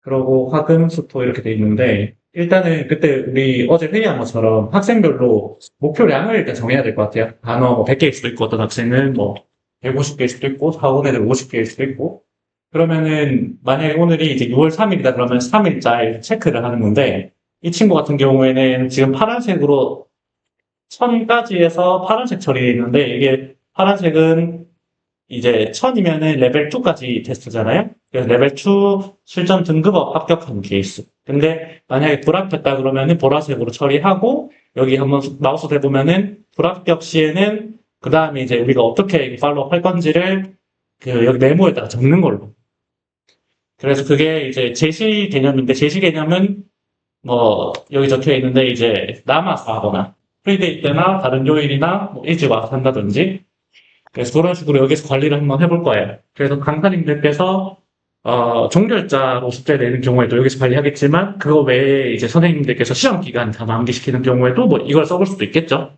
그러고 화금, 수토 이렇게 돼 있는데 일단은 그때 우리 어제 회의한 것처럼 학생별로 목표량을 일단 정해야 될 것 같아요. 단어 뭐 100개일 수도 있고 어떤 학생은 뭐 150개일 수도 있고 4원 애들 50개일 수도 있고 그러면은 만약에 오늘이 이제 6월 3일이다 그러면 3일자 체크를 하는 건데 이 친구 같은 경우에는 지금 파란색으로 1000까지 해서 파란색 처리되어 있는데 이게 파란색은 이제 1000이면은 레벨 2까지 테스트잖아요. 그래서 레벨 2 실전 등급업 합격한 케이스. 근데 만약에 불합격했다 그러면은 보라색으로 처리하고 여기 한번 마우스 대보면은 불합격 시에는 그 다음에 이제 우리가 어떻게 팔로우 할 건지를 그 여기 메모에다가 적는 걸로. 그래서 그게 이제 제시 개념인데 제시 개념은 뭐 여기 적혀 있는데 이제 남아서 하거나 프리데이 때나 다른 요일이나 뭐 일찍 와서 한다든지 그래서 그런 식으로 여기서 관리를 한번 해볼 거예요. 그래서 강사님들께서 종결자로 숙제 내는 경우에도 여기서 관리하겠지만 그거 외에 이제 선생님들께서 시험 기간 다 만기시키는 경우에도 뭐 이걸 써볼 수도 있겠죠.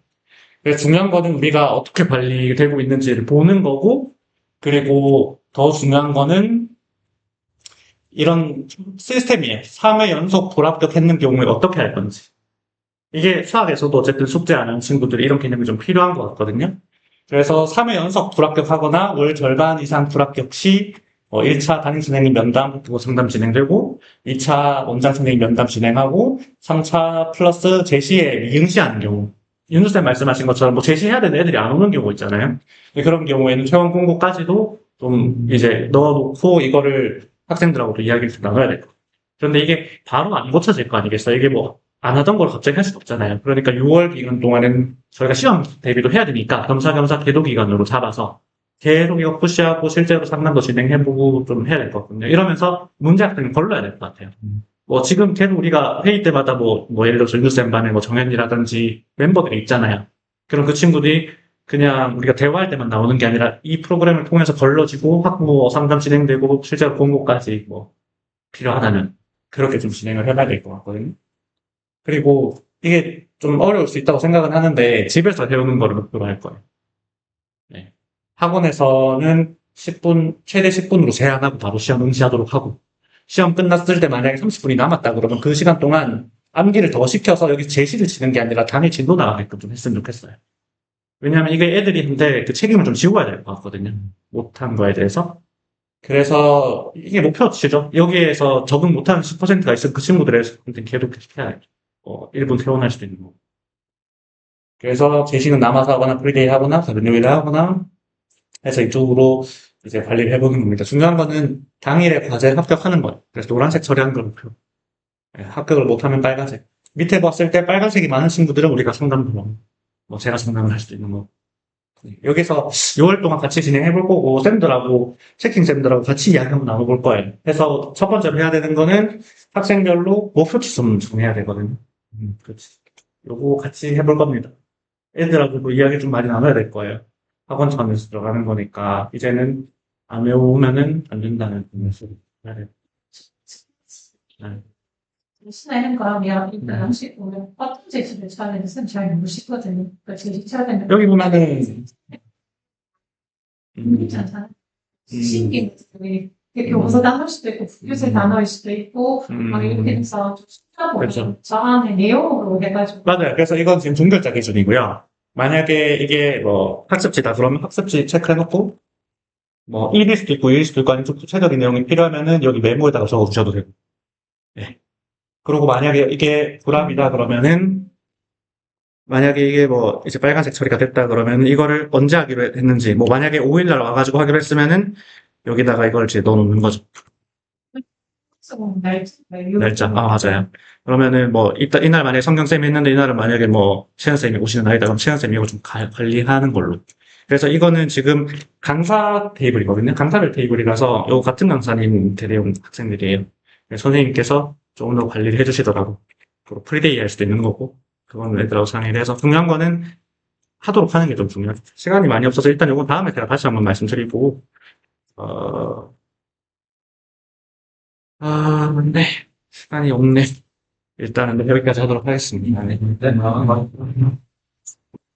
그래서 중요한 거는 우리가 어떻게 관리되고 있는지를 보는 거고 그리고 더 중요한 거는 이런 시스템이 3회 연속 불합격했는 경우에 어떻게 할 건지. 이게 수학에서도 어쨌든 숙제 안 하는 친구들이 이런 개념이 좀 필요한 것 같거든요. 그래서 3회 연속 불합격하거나 월 절반 이상 불합격 시 1차 담임 선생님 면담 그리고 상담 진행되고 2차 원장 선생님 면담 진행하고 3차 플러스 제시에 미응시하는 경우 윤수쌤 말씀하신 것처럼 뭐 제시해야 되는 애들이 안 오는 경우 있잖아요. 그런 경우에는 퇴원 공고까지도 좀 이제 넣어놓고 이거를 학생들하고도 이야기를 좀 나눠야 될 것 같아요. 그런데 이게 바로 안 고쳐질 거 아니겠어요? 이게 뭐 안 하던 걸 갑자기 할 수도 없잖아요. 그러니까 6월 기간 동안은 저희가 시험 대비도 해야 되니까 겸사겸사 계도 기간으로 잡아서 계속 이거 푸시하고 실제로 상담도 진행해보고 좀 해야 될 것 같거든요. 이러면서 문제 학생을 걸러야 될 것 같아요. 뭐 지금 계속 우리가 회의 때마다 뭐 예를 들어서 윤수쌤 반에 뭐 정현이라든지 멤버들이 있잖아요. 그럼 그 친구들이 그냥 우리가 대화할 때만 나오는 게 아니라 이 프로그램을 통해서 걸러지고 학부 상담 진행되고 실제로 공고까지 뭐 필요하다면 그렇게 좀 진행을 해봐야 될 것 같거든요. 그리고 이게 좀 어려울 수 있다고 생각은 하는데 집에서 배우는 거를 목표로 할 거예요. 네. 학원에서는 10분, 최대 10분으로 제한하고 바로 시험 응시하도록 하고 시험 끝났을 때 만약에 30분이 남았다 그러면 그 시간 동안 암기를 더 시켜서 여기 제시를 치는 게 아니라 단일 진도 나가게끔 좀 했으면 좋겠어요. 왜냐하면 이게 애들인데 그 책임을 좀 지워야 될 것 같거든요. 못한 거에 대해서. 그래서 이게 목표치죠. 여기에서 적응 못하는 10%가 있으면 그 친구들한테 계속 해야 죠 1분 퇴원할 수도 있는 거고. 그래서 제시는 남아서 하거나 프리데이 하거나 다른 요일에 하거나 해서 이쪽으로 이제 관리를 해보는 겁니다. 중요한 거는 당일에 과제를 합격하는 거예요. 그래서 노란색 처리하는 걸 목표. 합격을 못하면 빨간색. 밑에 봤을 때 빨간색이 많은 친구들은 우리가 상담을 뭐 제가 상담을 할 수도 있는 거고. 여기서 6월 동안 같이 진행해볼 거고 쌤들하고 체킹 쌤들하고 같이 이야기 한번 나눠볼 거예요. 그래서 첫 번째로 해야 되는 거는 학생별로 목표치 좀 정해야 되거든요. 그렇지. 요거 같이 해볼 겁니다. 애들하고도 이야기 좀 많이 나눠야 될 거예요. 학원 차원에서 들어가는 거니까 이제는 안 외우면은 안 된다는 뜻으로 해야 돼요. 네. 시나는 거면 일단 음식 보면 어떤 제시를 쳐야 되는지 잘 모르시거든요. 그러니까 제시 쳐야 되는 여기 보면은 괜찮잖아요. 신기 이렇게 교사 단어일 수도 있고 국교재 단어일 수도 있고 막 이렇게 해서 좀 찾아보면 그렇죠. 저 안에 내용으로 해가지고 맞아요. 그래서 이건 지금 종결자 기준이고요. 만약에 이게 뭐 학습지다 그러면 학습지 체크해놓고 뭐 1일 수도 있고 2일 수도 있고 아니면 좀 구체적인 내용이 필요하면은 여기 메모에다가 적어주셔도 되고. 네. 그리고 만약에 이게 불합이다 그러면은 만약에 이게 뭐 이제 빨간색 처리가 됐다 그러면은 이거를 언제 하기로 했는지 뭐 만약에 5일날 와가지고 하기로 했으면은 여기다가 이걸 이제 넣어놓는 거죠. 날짜. 아, 맞아요. 그러면은 뭐 이날 만약에 성경쌤이 했는데 이날은 만약에 뭐 채연쌤이 오시는 날이다 그럼 채연쌤이 이거 좀 관리하는 걸로. 그래서 이거는 지금 강사 테이블이거든요. 강사별 테이블이라서 요 같은 강사님 대대용 학생들이에요. 선생님께서 조금 더 관리를 해주시더라고. 그리고 프리데이 할 수도 있는 거고. 그건 애들하고 상의를 해서 중요한 거는 하도록 하는 게 좀 중요하죠. 시간이 많이 없어서 일단 이건 다음에 제가 다시 한번 말씀드리고 네. 시간이 없네. 일단은 여기까지 하도록 하겠습니다. 네.